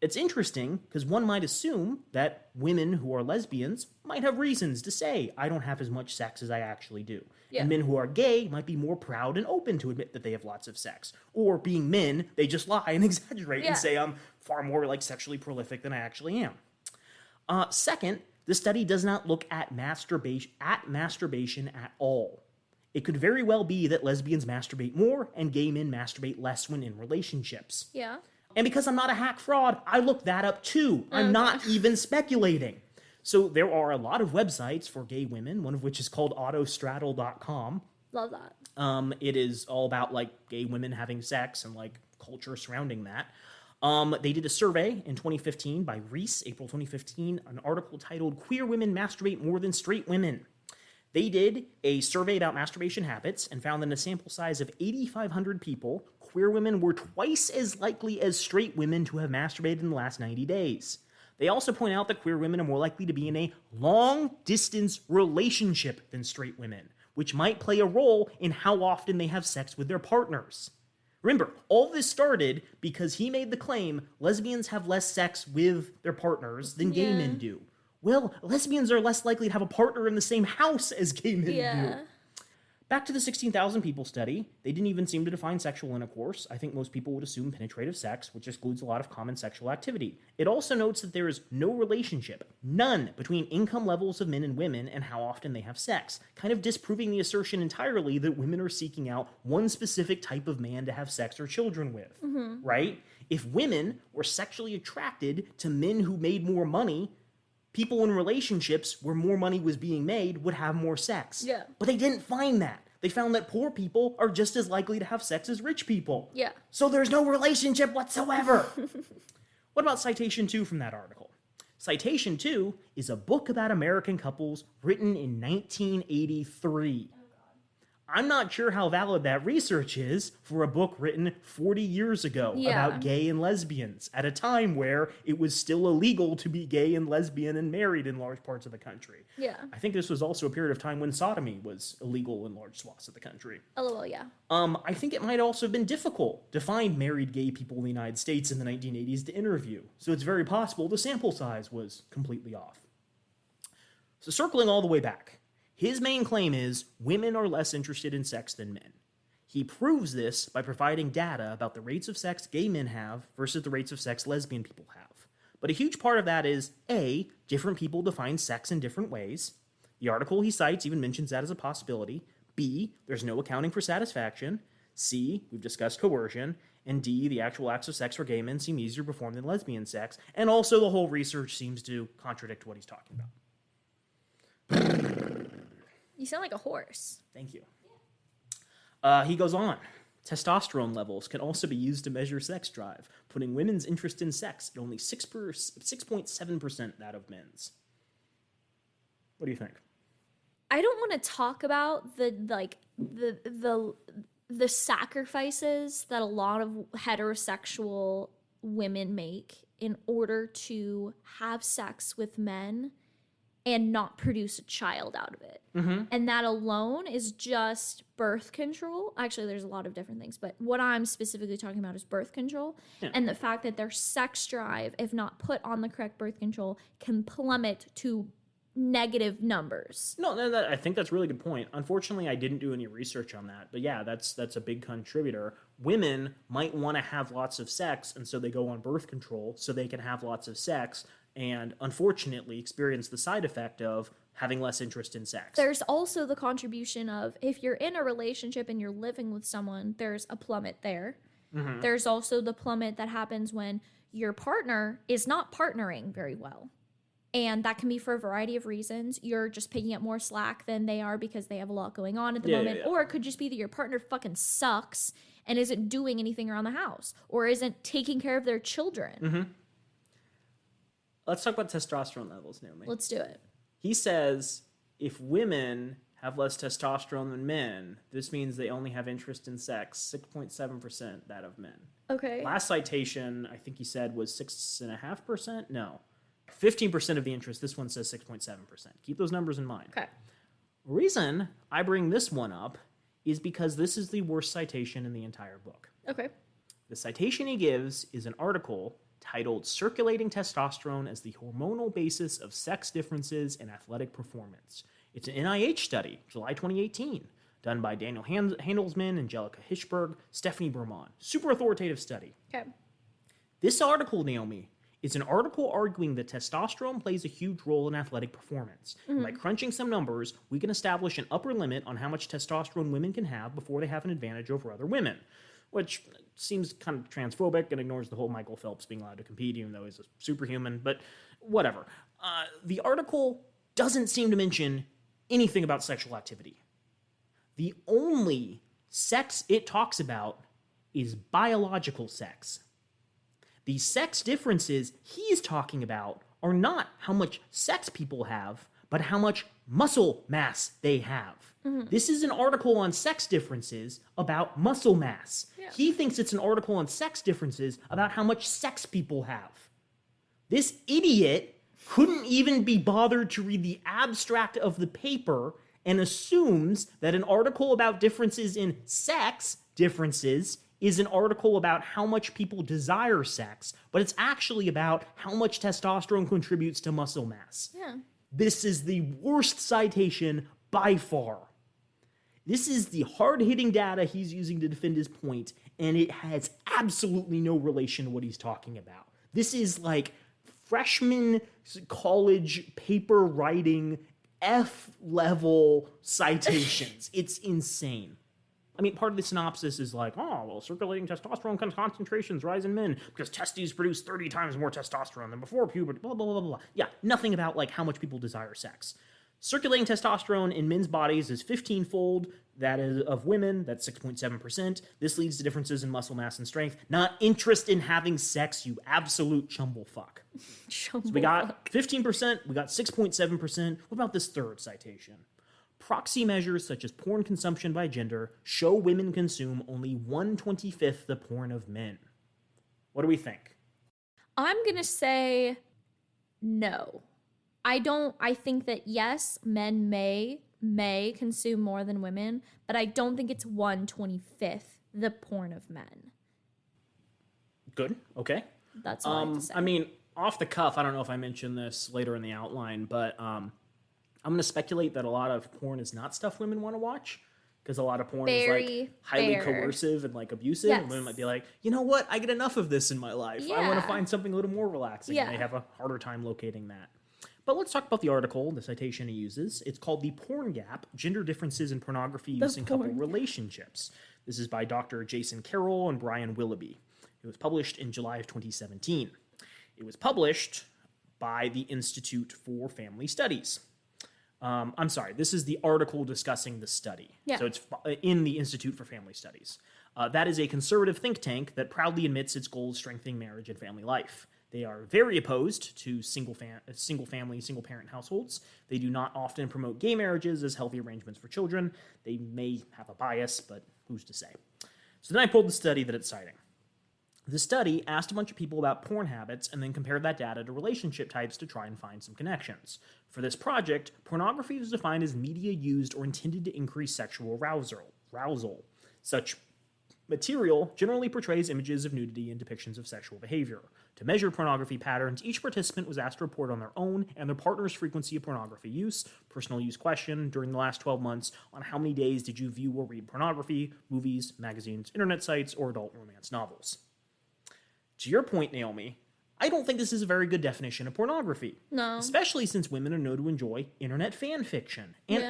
It's interesting, because one might assume that women who are lesbians might have reasons to say, I don't have as much sex as I actually do. Yeah. And men who are gay might be more proud and open to admit that they have lots of sex. Or being men, they just lie and exaggerate and say I'm far more like sexually prolific than I actually am. Second, the study does not look at masturbation at all. It could very well be that lesbians masturbate more and gay men masturbate less when in relationships. Yeah. And because I'm not a hack fraud, I looked that up too. I'm not even speculating. So there are a lot of websites for gay women, one of which is called autostraddle.com. Love that. It is all about like gay women having sex and like culture surrounding that. They did a survey in 2015 by Reese, April 2015, an article titled Queer Women Masturbate More Than Straight Women. They did a survey about masturbation habits and found that in a sample size of 8,500 people, queer women were twice as likely as straight women to have masturbated in the last 90 days. They also point out that queer women are more likely to be in a long-distance relationship than straight women, which might play a role in how often they have sex with their partners. Remember, all this started because he made the claim lesbians have less sex with their partners than gay men do. Well, lesbians are less likely to have a partner in the same house as gay men do. Back to the 16,000 people study, they didn't even seem to define sexual intercourse. I think most people would assume penetrative sex, which excludes a lot of common sexual activity. It also notes that there is no relationship, none, between income levels of men and women and how often they have sex, kind of disproving the assertion entirely that women are seeking out one specific type of man to have sex or children with, right? If women were sexually attracted to men who made more money, people in relationships where more money was being made would have more sex. Yeah. But they didn't find that. They found that poor people are just as likely to have sex as rich people. Yeah. So there's no relationship whatsoever. What about citation 2 from that article? Citation 2 is a book about American couples written in 1983. I'm not sure how valid that research is for a book written 40 years ago about gay and lesbians at a time where it was still illegal to be gay and lesbian and married in large parts of the country. Yeah. I think this was also a period of time when sodomy was illegal in large swaths of the country. LOL, yeah. I think it might also have been difficult to find married gay people in the United States in the 1980s to interview, so it's very possible the sample size was completely off. So circling all the way back, his main claim is women are less interested in sex than men. He proves this by providing data about the rates of sex gay men have versus the rates of sex lesbian people have. But a huge part of that is, A, different people define sex in different ways. The article he cites even mentions that as a possibility. B, there's no accounting for satisfaction. C, we've discussed coercion. And D, the actual acts of sex for gay men seem easier to perform than lesbian sex. And also the whole research seems to contradict what he's talking about. You sound like a horse. Thank you. He goes on. Testosterone levels can also be used to measure sex drive, putting women's interest in sex at only 6.7% that of men's. What do you think? I don't want to talk about the sacrifices that a lot of heterosexual women make in order to have sex with men and not produce a child out of it. Mm-hmm. And that alone is just birth control. Actually, there's a lot of different things, but what I'm specifically talking about is birth control. Yeah. And the fact that their sex drive, if not put on the correct birth control, can plummet to negative numbers. No, I think that's a really good point. Unfortunately, I didn't do any research on that. But yeah, that's a big contributor. Women might want to have lots of sex, and so they go on birth control so they can have lots of sex, and unfortunately experience the side effect of having less interest in sex. There's also the contribution of if you're in a relationship and you're living with someone, there's a plummet there. Mm-hmm. There's also the plummet that happens when your partner is not partnering very well. And that can be for a variety of reasons. You're just picking up more slack than they are because they have a lot going on at the moment. Yeah. Or it could just be that your partner fucking sucks and isn't doing anything around the house or isn't taking care of their children. Mm-hmm. Let's talk about testosterone levels, Naomi. Let's do it. He says if women have less testosterone than men, this means they only have interest in sex, 6.7% that of men. Okay. Last citation, I think he said, was 6.5%? No. 15% of the interest. This one says 6.7%. Keep those numbers in mind. Okay. The reason I bring this one up is because this is the worst citation in the entire book. Okay. The citation he gives is an article titled Circulating Testosterone as the Hormonal Basis of Sex Differences in Athletic Performance. It's an NIH study, July 2018, done by Daniel Handelsman, Angelica Hirschberg, Stephanie Berman. Super authoritative study. Okay. This article, Naomi, is an article arguing that testosterone plays a huge role in athletic performance. Mm-hmm. By crunching some numbers, we can establish an upper limit on how much testosterone women can have before they have an advantage over other women, which seems kind of transphobic and ignores the whole Michael Phelps being allowed to compete, even though he's a superhuman, but whatever. The article doesn't seem to mention anything about sexual activity. The only sex it talks about is biological sex. The sex differences he's talking about are not how much sex people have, but how much muscle mass they have. Mm-hmm. This is an article on sex differences about muscle mass. Yeah. He thinks it's an article on sex differences about how much sex people have. This idiot couldn't even be bothered to read the abstract of the paper and assumes that an article about differences in sex differences is an article about how much people desire sex, but it's actually about how much testosterone contributes to muscle mass. Yeah. This is the worst citation by far. This is the hard-hitting data he's using to defend his point, and it has absolutely no relation to what he's talking about. This is like freshman college paper writing F-level citations. It's insane. I mean, part of the synopsis is like, oh, well, circulating testosterone concentrations rise in men because testes produce 30 times more testosterone than before puberty, blah, blah, blah, blah, blah. Yeah, nothing about, like, how much people desire sex. Circulating testosterone in men's bodies is 15-fold. That is of women, that's 6.7%. This leads to differences in muscle mass and strength. Not interest in having sex, you absolute chumblefuck. So we got 15%, we got 6.7%. What about this third citation? Proxy measures such as porn consumption by gender show women consume only 1/25 the porn of men. What do we think? I'm going to say no. I think that yes, men may consume more than women, but I don't think it's 1/25 the porn of men. Good. Okay. That's all I have to say. I mean, off the cuff, I don't know if I mentioned this later in the outline, but I'm going to speculate that a lot of porn is not stuff women want to watch, because a lot of porn is like highly coercive and like abusive. Yes. And women might be like, you know what? I get enough of this in my life. I want to find something a little more relaxing. Yeah. And they have a harder time locating that. But let's talk about the article, the citation he uses. It's called The Porn Gap, Gender Differences in Pornography Use in Couple Relationships. This is by Dr. Jason Carroll and Brian Willoughby. It was published in July of 2017. It was published by the Institute for Family Studies. I'm sorry, this is the article discussing the study. Yeah. So it's in the Institute for Family Studies. That is a conservative think tank that proudly admits its goal is strengthening marriage and family life. They are very opposed to single-family, single-parent households. They do not often promote gay marriages as healthy arrangements for children. They may have a bias, but who's to say? So then I pulled the study that it's citing. The study asked a bunch of people about porn habits and then compared that data to relationship types to try and find some connections. For this project, pornography was defined as media used or intended to increase sexual arousal. Such material generally portrays images of nudity and depictions of sexual behavior. To measure pornography patterns, each participant was asked to report on their own and their partner's frequency of pornography use, personal use question, during the last 12 months, on how many days did you view or read pornography, movies, magazines, internet sites, or adult romance novels. To your point, Naomi, I don't think this is a very good definition of pornography. No. Especially since women are known to enjoy internet fan fiction and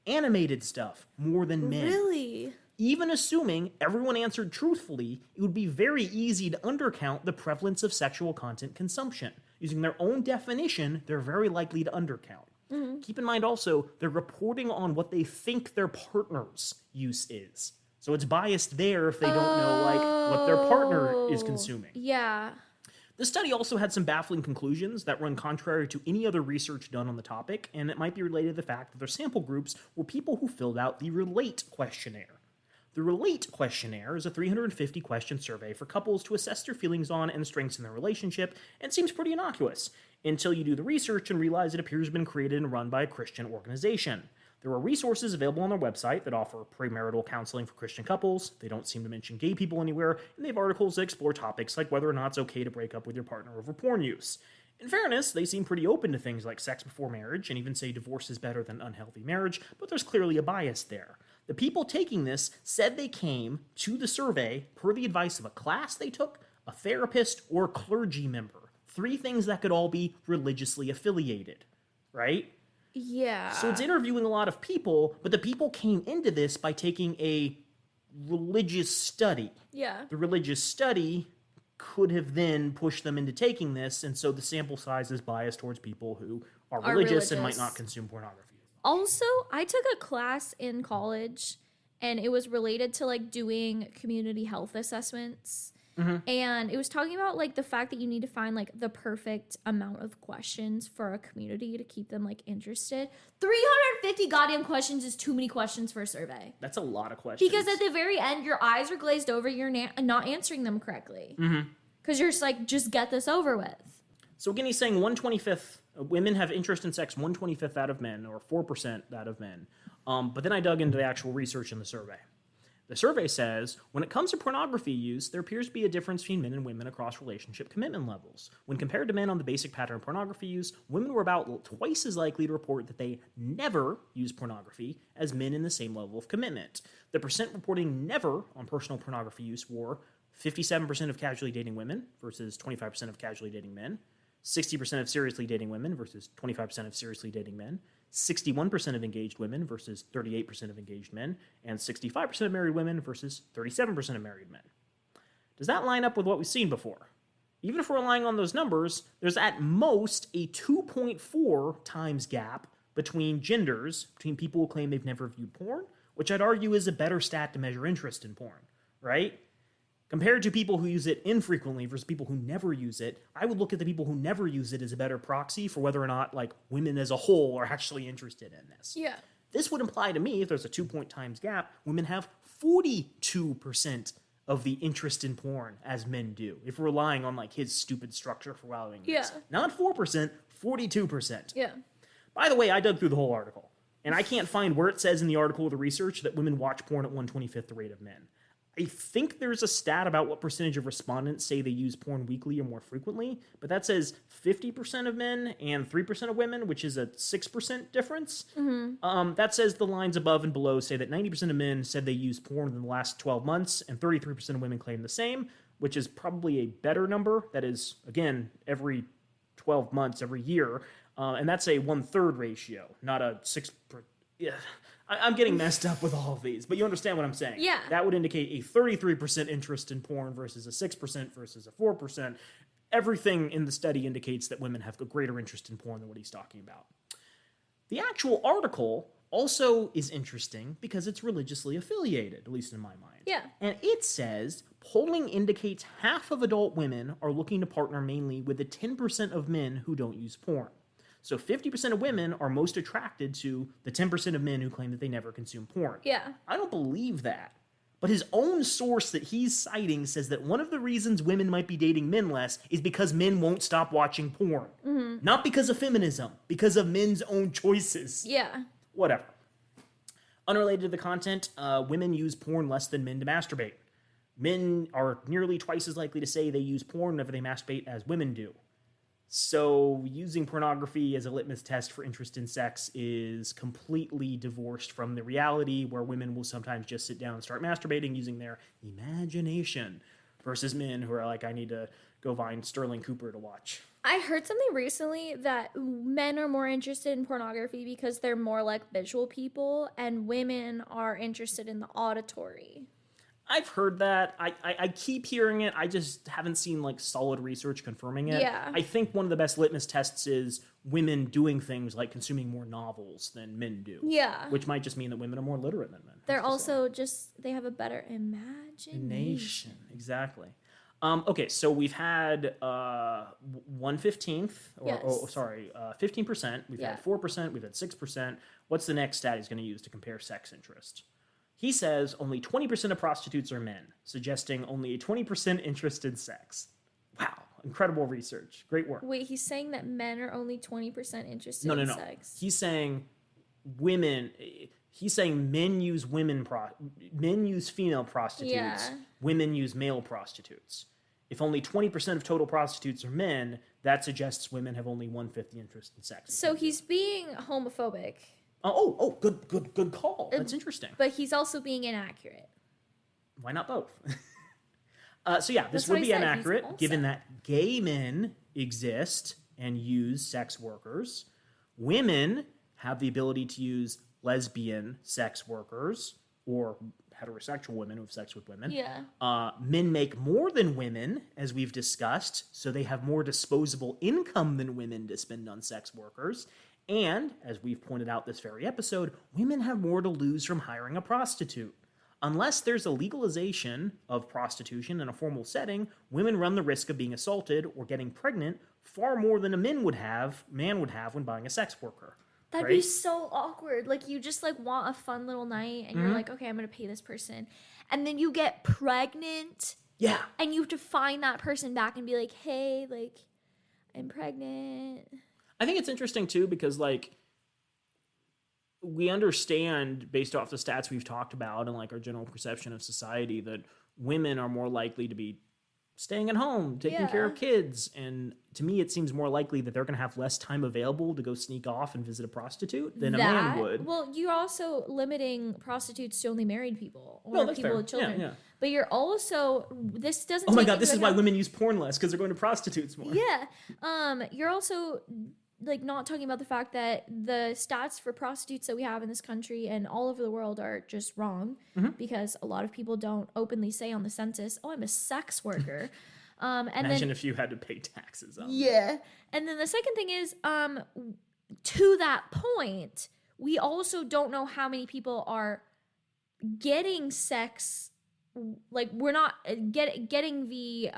animated stuff, more than men. Really? Even assuming everyone answered truthfully, it would be very easy to undercount the prevalence of sexual content consumption. Using their own definition, they're very likely to undercount. Mm-hmm. Keep in mind also, they're reporting on what they think their partner's use is. So it's biased there if they don't know, like, what their partner is consuming. Yeah. The study also had some baffling conclusions that run contrary to any other research done on the topic, and it might be related to the fact that their sample groups were people who filled out the RELATE questionnaire. The RELATE questionnaire is a 350-question survey for couples to assess their feelings on and strengths in their relationship, and seems pretty innocuous, until you do the research and realize it appears to have been created and run by a Christian organization. There are resources available on their website that offer premarital counseling for Christian couples. They don't seem to mention gay people anywhere, and they have articles that explore topics like whether or not it's okay to break up with your partner over porn use. In fairness, they seem pretty open to things like sex before marriage, and even say divorce is better than unhealthy marriage, but there's clearly a bias there. The people taking this said they came to the survey per the advice of a class they took, a therapist, or a clergy member. 3 things that could all be religiously affiliated, right? Yeah. So it's interviewing a lot of people, but the people came into this by taking a religious study. Yeah. The religious study could have then pushed them into taking this, and so the sample size is biased towards people who are religious and might not consume pornography. Also, I took a class in college, and it was related to, like, doing community health assessments. Mm-hmm. And it was talking about, like, the fact that you need to find, like, the perfect amount of questions for a community to keep them, like, interested. 350 goddamn questions is too many questions for a survey. That's a lot of questions. Because at the very end, your eyes are glazed over, you're not answering them correctly. Mm-hmm. Because you're just like, just get this over with. So again, he's saying 1/25 women have interest in sex 1/25 out of men, or 4% out of men. But then I dug into the actual research in the survey. The survey says, when it comes to pornography use, there appears to be a difference between men and women across relationship commitment levels. When compared to men on the basic pattern of pornography use, women were about twice as likely to report that they never use pornography as men in the same level of commitment. The percent reporting never on personal pornography use were 57% of casually dating women versus 25% of casually dating men, 60% of seriously dating women versus 25% of seriously dating men, 61% of engaged women versus 38% of engaged men, and 65% of married women versus 37% of married men. Does that line up with what we've seen before? Even if we're relying on those numbers, there's at most a 2.4 times gap between genders, between people who claim they've never viewed porn, which I'd argue is a better stat to measure interest in porn, right? Compared to people who use it infrequently versus people who never use it, I would look at the people who never use it as a better proxy for whether or not, like, women as a whole are actually interested in this. Yeah. This would imply to me, if there's a 2-point times gap, women have 42% of the interest in porn as men do, if we're relying on, like, his stupid structure for valuing this. Not 4%, 42%. Yeah. By the way, I dug through the whole article, and I can't find where it says in the article or the research that women watch porn at 1/25th the rate of men. I think there's a stat about what percentage of respondents say they use porn weekly or more frequently, but that says 50% of men and 3% of women, which is a 6% difference. That says the lines above and below say that 90% of men said they used porn in the last 12 months, and 33% of women claim the same, which is probably a better number. That is, again, every 12 months, every year. And that's a 1/3 ratio, not a 6. Yeah. I'm getting messed up with all of these, but you understand what I'm saying. Yeah. That would indicate a 33% interest in porn versus a 6% versus a 4%. Everything in the study indicates that women have a greater interest in porn than what he's talking about. The actual article also is interesting because it's religiously affiliated, at least in my mind. Yeah. And it says, polling indicates half of adult women are looking to partner mainly with the 10% of men who don't use porn. So 50% of women are most attracted to the 10% of men who claim that they never consume porn. Yeah. I don't believe that. But his own source that he's citing says that one of the reasons women might be dating men less is because men won't stop watching porn. Not because of feminism, because of men's own choices. Yeah. Whatever. Unrelated to the content, women use porn less than men to masturbate. Men are nearly twice as likely to say they use porn whenever they masturbate as women do. So using pornography as a litmus test for interest in sex is completely divorced from the reality where women will sometimes just sit down and start masturbating using their imagination versus men who are like, I need to go find Sterling Cooper to watch. I heard something recently that men are more interested in pornography because they're more like visual people and women are interested in the auditory. I've heard that. I keep hearing it. I just haven't seen like solid research confirming it. Yeah. I think one of the best litmus tests is women doing things like consuming more novels than men do. Yeah. Which might just mean that women are more literate than men. They're also just, they have a better imagination. Exactly. Okay, so we've had 1/15, Yes. 15%. We've had 4%. We've had 6%. What's the next stat he's going to use to compare sex interest? He says only 20% of prostitutes are men, suggesting only a 20% interest in sex. Wow, incredible research. Great work. Wait, he's saying that men are only 20% interested No. in sex? He's saying women. He's saying men use men use female prostitutes. Yeah. Women use male prostitutes. If only 20% of total prostitutes are men, that suggests women have only 1/5 the interest in sex. So he's being homophobic. Good call. That's interesting. But he's also being inaccurate. Why not both? So yeah, this That's would what be he said. inaccurate He's given that gay men exist and use sex workers. Women have the ability to use lesbian sex workers or heterosexual women who have sex with women. Yeah. Men make more than women, as we've discussed, so they have more disposable income than women to spend on sex workers. And, as we've pointed out this very episode, women have more to lose from hiring a prostitute. Unless there's a legalization of prostitution in a formal setting, women run the risk of being assaulted or getting pregnant far more than a man would have when buying a sex worker. That'd right? be so awkward. Like, you just, like, want a fun little night, and you're like, okay, I'm going to pay this person. And then you get pregnant. Yeah. And you have to find that person back and be like, hey, like, I'm pregnant. I think it's interesting, too, because, like, we understand, based off the stats we've talked about and, like, our general perception of society, that women are more likely to be staying at home, taking care of kids. And to me, it seems more likely that they're going to have less time available to go sneak off and visit a prostitute than a man would. Well, you're also limiting prostitutes to only married people or that's people fair. with children. Yeah. But you're also, this doesn't Oh my take God, into this is why account- women use porn less, because they're going to prostitutes more. Yeah. You're also like not talking about the fact that the stats for prostitutes that we have in this country and all over the world are just wrong, because a lot of people don't openly say on the census, "Oh, I'm a sex worker." And Imagine then if you had to pay taxes on it. yeah, and then the second thing is, to that point, we also don't know how many people are getting sex. Like we're not getting the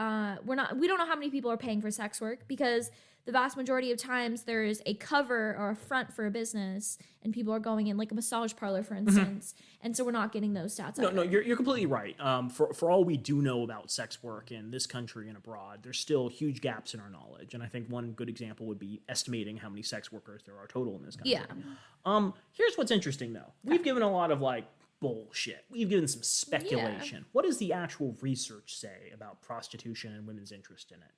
we don't know how many people are paying for sex work, because the vast majority of times there is a cover or a front for a business and people are going in, like a massage parlor, for instance. And so we're not getting those stats. No, you're completely right. For all we do know about sex work in this country and abroad, there's still huge gaps in our knowledge. And I think one good example would be estimating how many sex workers there are total in this country. Yeah. Here's what's interesting, though. We've given a lot of, like, bullshit. We've given some speculation. Yeah. What does the actual research say about prostitution and women's interest in it?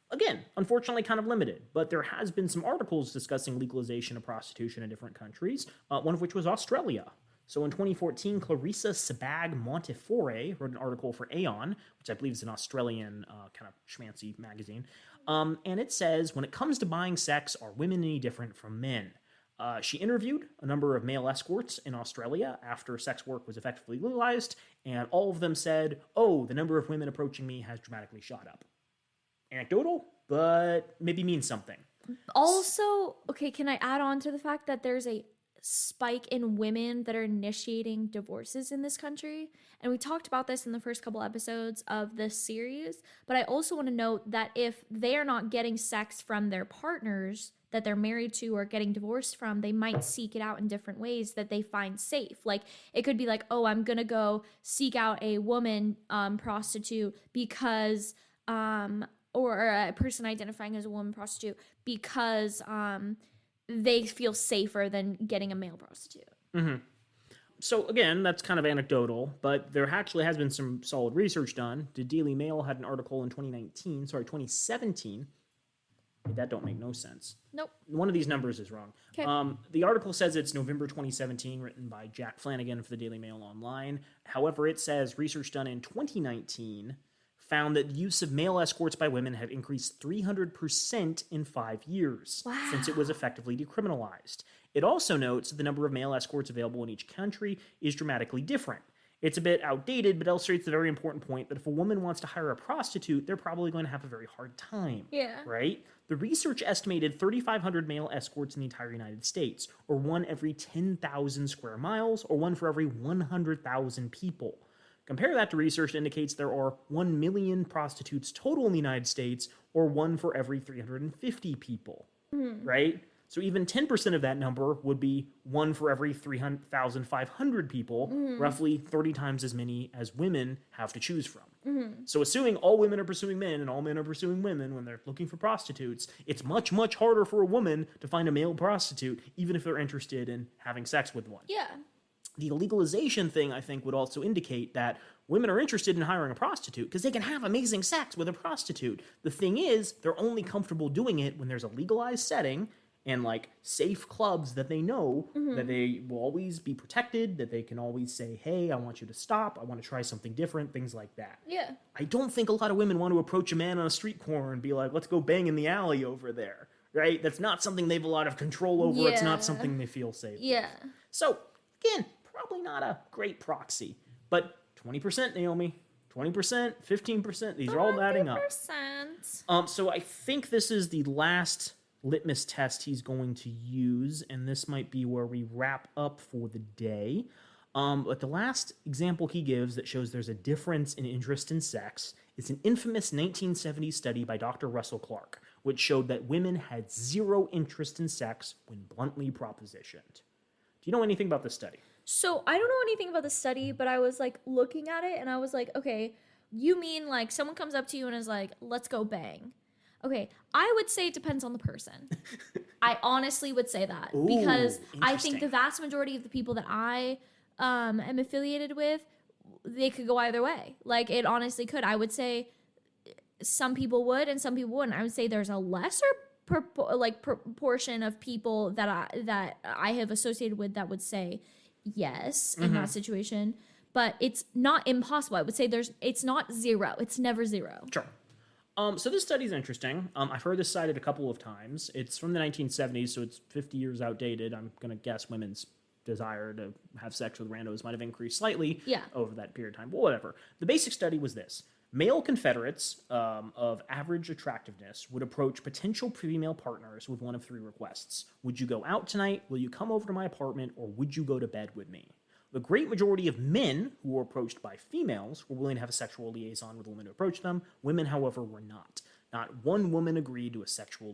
Again, unfortunately kind of limited, but there has been some articles discussing legalization of prostitution in different countries, one of which was Australia. So in 2014, Clarissa Sabag Montefiore wrote an article for Aeon, which I believe is an Australian kind of schmancy magazine, and it says, when it comes to buying sex, are women any different from men? She interviewed a number of male escorts in Australia after sex work was effectively legalized, and all of them said, "Oh, the number of women approaching me has dramatically shot up." Anecdotal, but maybe means something. Also, okay, can I add on to the fact that there's a spike in women that are initiating divorces in this country? And we talked about this in the first couple episodes of this series, but I also want to note that if they are not getting sex from their partners that they're married to or getting divorced from, they might seek it out in different ways that they find safe. Like it could be like, oh, I'm gonna go seek out a woman prostitute because or a person identifying as a woman prostitute because they feel safer than getting a male prostitute. So again, that's kind of anecdotal, but there actually has been some solid research done. The Daily Mail had an article in 2017. That don't make no sense. Nope. One of these numbers is wrong. Okay. The article says it's November 2017, written by Jack Flanagan for the Daily Mail Online. However, it says research done in 2019 found that the use of male escorts by women had increased 300% in 5 years since it was effectively decriminalized. It also notes that the number of male escorts available in each country is dramatically different. It's a bit outdated, but illustrates the very important point that if a woman wants to hire a prostitute, they're probably going to have a very hard time. Yeah. Right? The research estimated 3,500 male escorts in the entire United States, or one every 10,000 square miles, or one for every 100,000 people. Compare that to research that indicates there are 1 million prostitutes total in the United States, or one for every 350 people, right? So even 10% of that number would be one for every 3,500 people, roughly 30 times as many as women have to choose from. So assuming all women are pursuing men and all men are pursuing women when they're looking for prostitutes, it's much, much harder for a woman to find a male prostitute, even if they're interested in having sex with one. Yeah. The legalization thing, I think, would also indicate that women are interested in hiring a prostitute because they can have amazing sex with a prostitute. The thing is, they're only comfortable doing it when there's a legalized setting and, like, safe clubs that they know that they will always be protected, that they can always say, hey, I want you to stop, I want to try something different, things like that. Yeah. I don't think a lot of women want to approach a man on a street corner and be like, let's go bang in the alley over there, right? That's not something they have a lot of control over. Yeah. It's not something they feel safe with. Yeah. So, again, probably not a great proxy, but 20%, Naomi, 20%, 15%, these are all adding up. 100%. So I think this is the last litmus test he's going to use, and this might be where we wrap up for the day. But the last example he gives that shows there's a difference in interest in sex is an infamous 1970s study by Dr. Russell Clark, which showed that women had zero interest in sex when bluntly propositioned. Do you know anything about this study? So I don't know anything about the study, but I was like looking at it and I was like, okay, you mean like someone comes up to you and is like, let's go bang. Okay, I would say it depends on the person. I honestly would say that because I think the vast majority of the people that I am affiliated with, they could go either way. Like it honestly could. I would say some people would and some people wouldn't. I would say there's a lesser proportion of people that I have associated with that would say yes in that situation, but it's not impossible. I would say it's not zero. It's never zero. Sure. So this study is interesting. I've heard this cited a couple of times. It's from the 1970s, so it's 50 years outdated. I'm going to guess women's desire to have sex with randos might have increased slightly over that period of time, but whatever. The basic study was this. Male Confederates of average attractiveness would approach potential female partners with one of three requests. Would you go out tonight? Will you come over to my apartment? Or would you go to bed with me? The great majority of men who were approached by females were willing to have a sexual liaison with women who approached them. Women, however, were not. Not one woman agreed to a sexual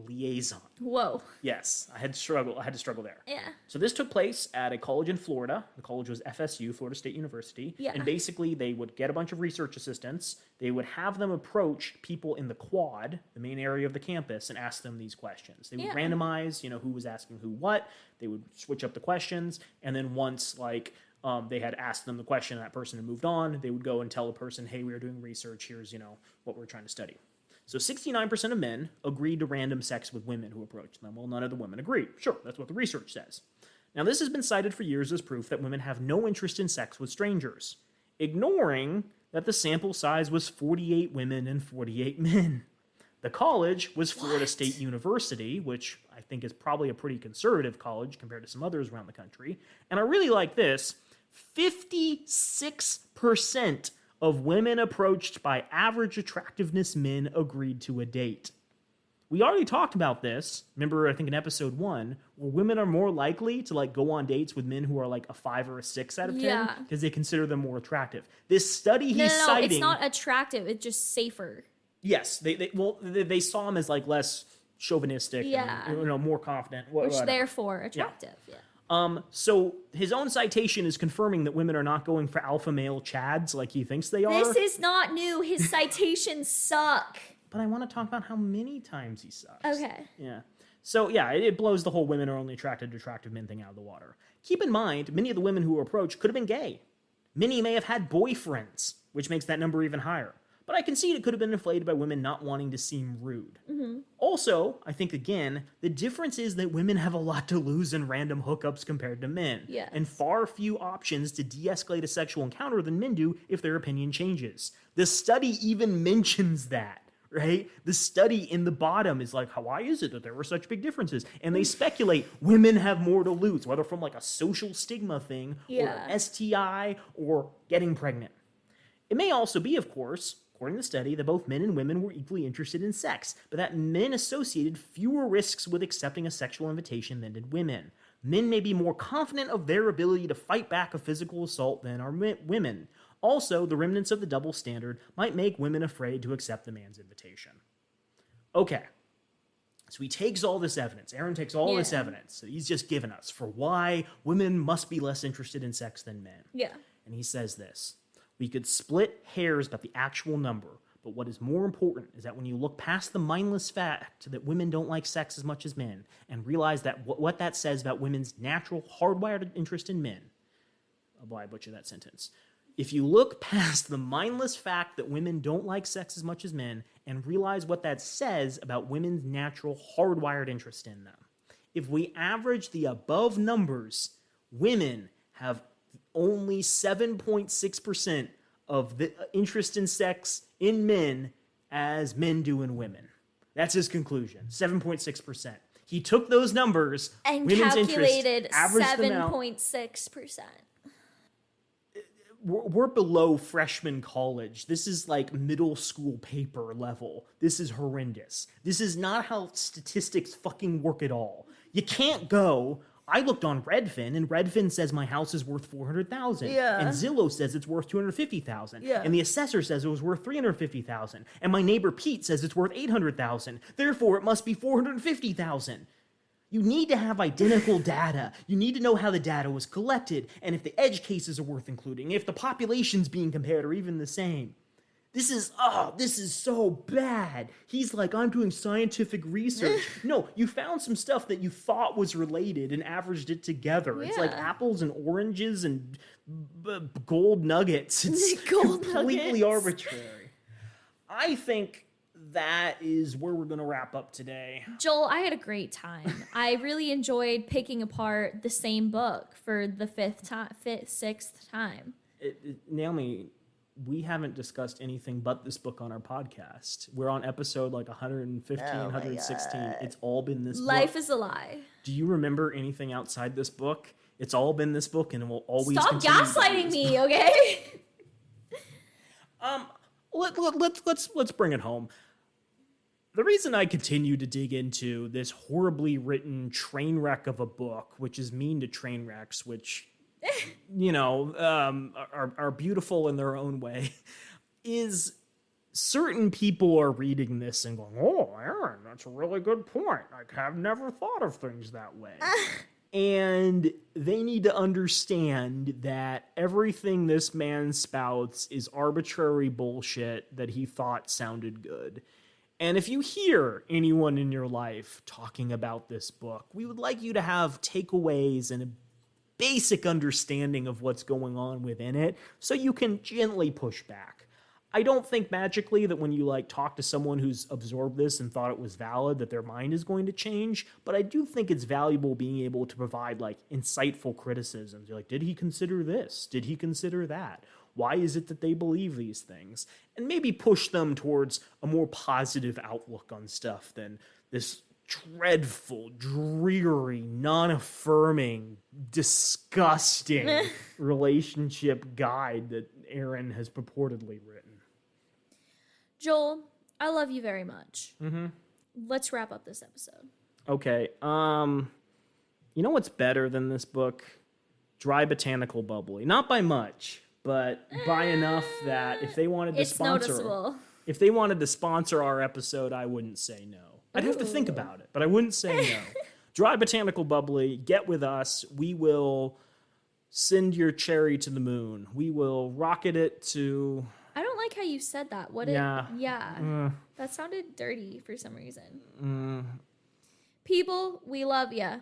liaison. Whoa. Yes, I had to struggle there. Yeah. So this took place at a college in Florida. The college was FSU, Florida State University. Yeah. And basically, they would get a bunch of research assistants. They would have them approach people in the quad, the main area of the campus, and ask them these questions. They would randomize, who was asking who what. They would switch up the questions. And then once, they had asked them the question and that person had moved on, they would go and tell the person, hey, we are doing research. Here's, what we're trying to study. So 69% of men agreed to random sex with women who approached them, while none of the women agreed. Sure, that's what the research says. Now, this has been cited for years as proof that women have no interest in sex with strangers, ignoring that the sample size was 48 women and 48 men. The college was Florida State University, which I think is probably a pretty conservative college compared to some others around the country. And I really like this. 56% of women approached by average attractiveness men agreed to a date. We already talked about this, remember, I think in episode 1, where women are more likely to go on dates with men who are a 5 or a 6 out of 10 because they consider them more attractive. This study he's citing... it's not attractive, it's just safer. Yes, they saw him as less chauvinistic, and, more confident. Which therefore attractive, So his own citation is confirming that women are not going for alpha male chads like he thinks they are. This is not new. His citations suck. But I want to talk about how many times he sucks. Okay. Yeah. So yeah, it blows the whole women are only attracted to attractive men thing out of the water. Keep in mind, many of the women who were approached could have been gay. Many may have had boyfriends, which makes that number even higher. But I concede it could have been inflated by women not wanting to seem rude. Mm-hmm. Also, I think, again, the difference is that women have a lot to lose in random hookups compared to men. Yes. And far few options to de-escalate a sexual encounter than men do if their opinion changes. The study even mentions that, right? The study in the bottom is why is it that there were such big differences? And they speculate women have more to lose, whether from a social stigma thing, or an STI, or getting pregnant. It may also be, of course, according to the study, that both men and women were equally interested in sex, but that men associated fewer risks with accepting a sexual invitation than did women. Men may be more confident of their ability to fight back a physical assault than are women. Also, the remnants of the double standard might make women afraid to accept the man's invitation. Okay, so he takes all this evidence. Aaron takes all this evidence that he's just given us for why women must be less interested in sex than men. Yeah. And he says this. We could split hairs about the actual number, but what is more important is that when you look past the mindless fact that women don't like sex as much as men and realize that what that says about women's natural hardwired interest in men. Oh boy, I butchered that sentence. If you look past the mindless fact that women don't like sex as much as men and realize what that says about women's natural hardwired interest in them. If we average the above numbers, women have only 7.6% of the interest in sex in men as men do in women. That's his conclusion, 7.6%. He took those numbers, and women's calculated interest, averaged them out. 7.6%. We're below freshman college. This is middle school paper level. This is horrendous. This is not how statistics fucking work at all. You can't go... I looked on Redfin, and Redfin says my house is worth $400,000. Yeah. And Zillow says it's worth $250,000. Yeah. And the assessor says it was worth $350,000. And my neighbor Pete says it's worth $800,000. Therefore, it must be $450,000. You need to have identical data. You need to know how the data was collected, and if the edge cases are worth including, if the populations being compared are even the same. This is so bad. He's like, I'm doing scientific research. No, you found some stuff that you thought was related and averaged it together. It's like apples and oranges and gold nuggets. It's completely arbitrary. I think that is where we're going to wrap up today. Joel, I had a great time. I really enjoyed picking apart the same book for the sixth time. Naomi, we haven't discussed anything but this book on our podcast. We're on episode like 115, Oh my 116. God. It's all been this Life book. is a lie. Do you remember anything outside this book? It's all been this book, and it will always Stop continue to be gaslighting this me, okay? Let's bring it home. The reason I continue to dig into this horribly written train wreck of a book, which is mean to train wrecks, which are beautiful in their own way, is certain people are reading this and going, "Oh, Aaron, that's a really good point. I have never thought of things that way." And they need to understand that everything this man spouts is arbitrary bullshit that he thought sounded good. And if you hear anyone in your life talking about this book, we would like you to have takeaways and a basic understanding of what's going on within it so you can gently push back. I don't think magically that when you talk to someone who's absorbed this and thought it was valid that their mind is going to change, but I do think it's valuable being able to provide insightful criticisms. You're did he consider this? Did he consider that? Why is it that they believe these things? And maybe push them towards a more positive outlook on stuff than this dreadful, dreary, non-affirming, disgusting relationship guide that Aaron has purportedly written. Joel, I love you very much. Mm-hmm. Let's wrap up this episode. Okay. You know what's better than this book? Dry Botanical Bubbly. Not by much, but by enough that if they wanted to noticeable. If they wanted to sponsor our episode, I wouldn't say no. I'd have to think about it, but I wouldn't say no. Dry Botanical Bubbly, get with us. We will send your cherry to the moon. We will rocket it to... I don't like how you said that. That sounded dirty for some reason. People, we love ya.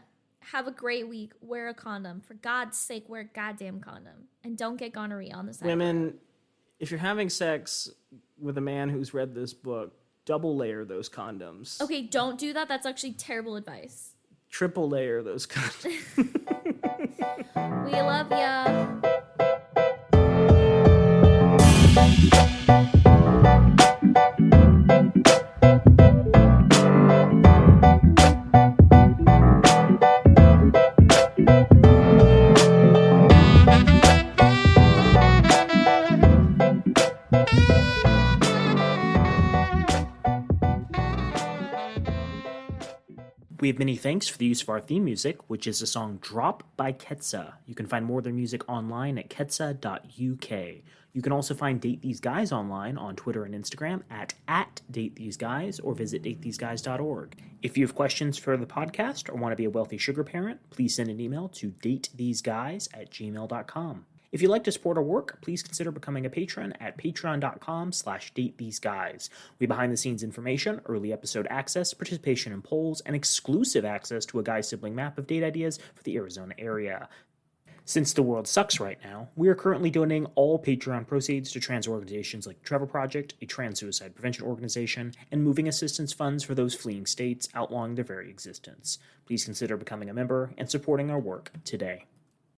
Have a great week. Wear a condom. For God's sake, wear a goddamn condom. And don't get gonorrhea on the side. Women, if you're having sex with a man who's read this book, double layer those condoms. Okay, don't do that. That's actually terrible advice. Triple layer those condoms. We love ya. We have many thanks for the use of our theme music, which is the song Drop by Ketsa. You can find more of their music online at ketsa.uk. You can also find Date These Guys online on Twitter and Instagram at @DateTheseGuys or visit datetheseguys.org. If you have questions for the podcast or want to be a wealthy sugar parent, please send an email to datetheseguys@gmail.com. If you'd like to support our work, please consider becoming a patron at patreon.com/datetheseguys. We have behind-the-scenes information, early episode access, participation in polls, and exclusive access to a guy sibling map of date ideas for the Arizona area. Since the world sucks right now, we are currently donating all Patreon proceeds to trans organizations like the Trevor Project, a trans suicide prevention organization, and moving assistance funds for those fleeing states outlawing their very existence. Please consider becoming a member and supporting our work today.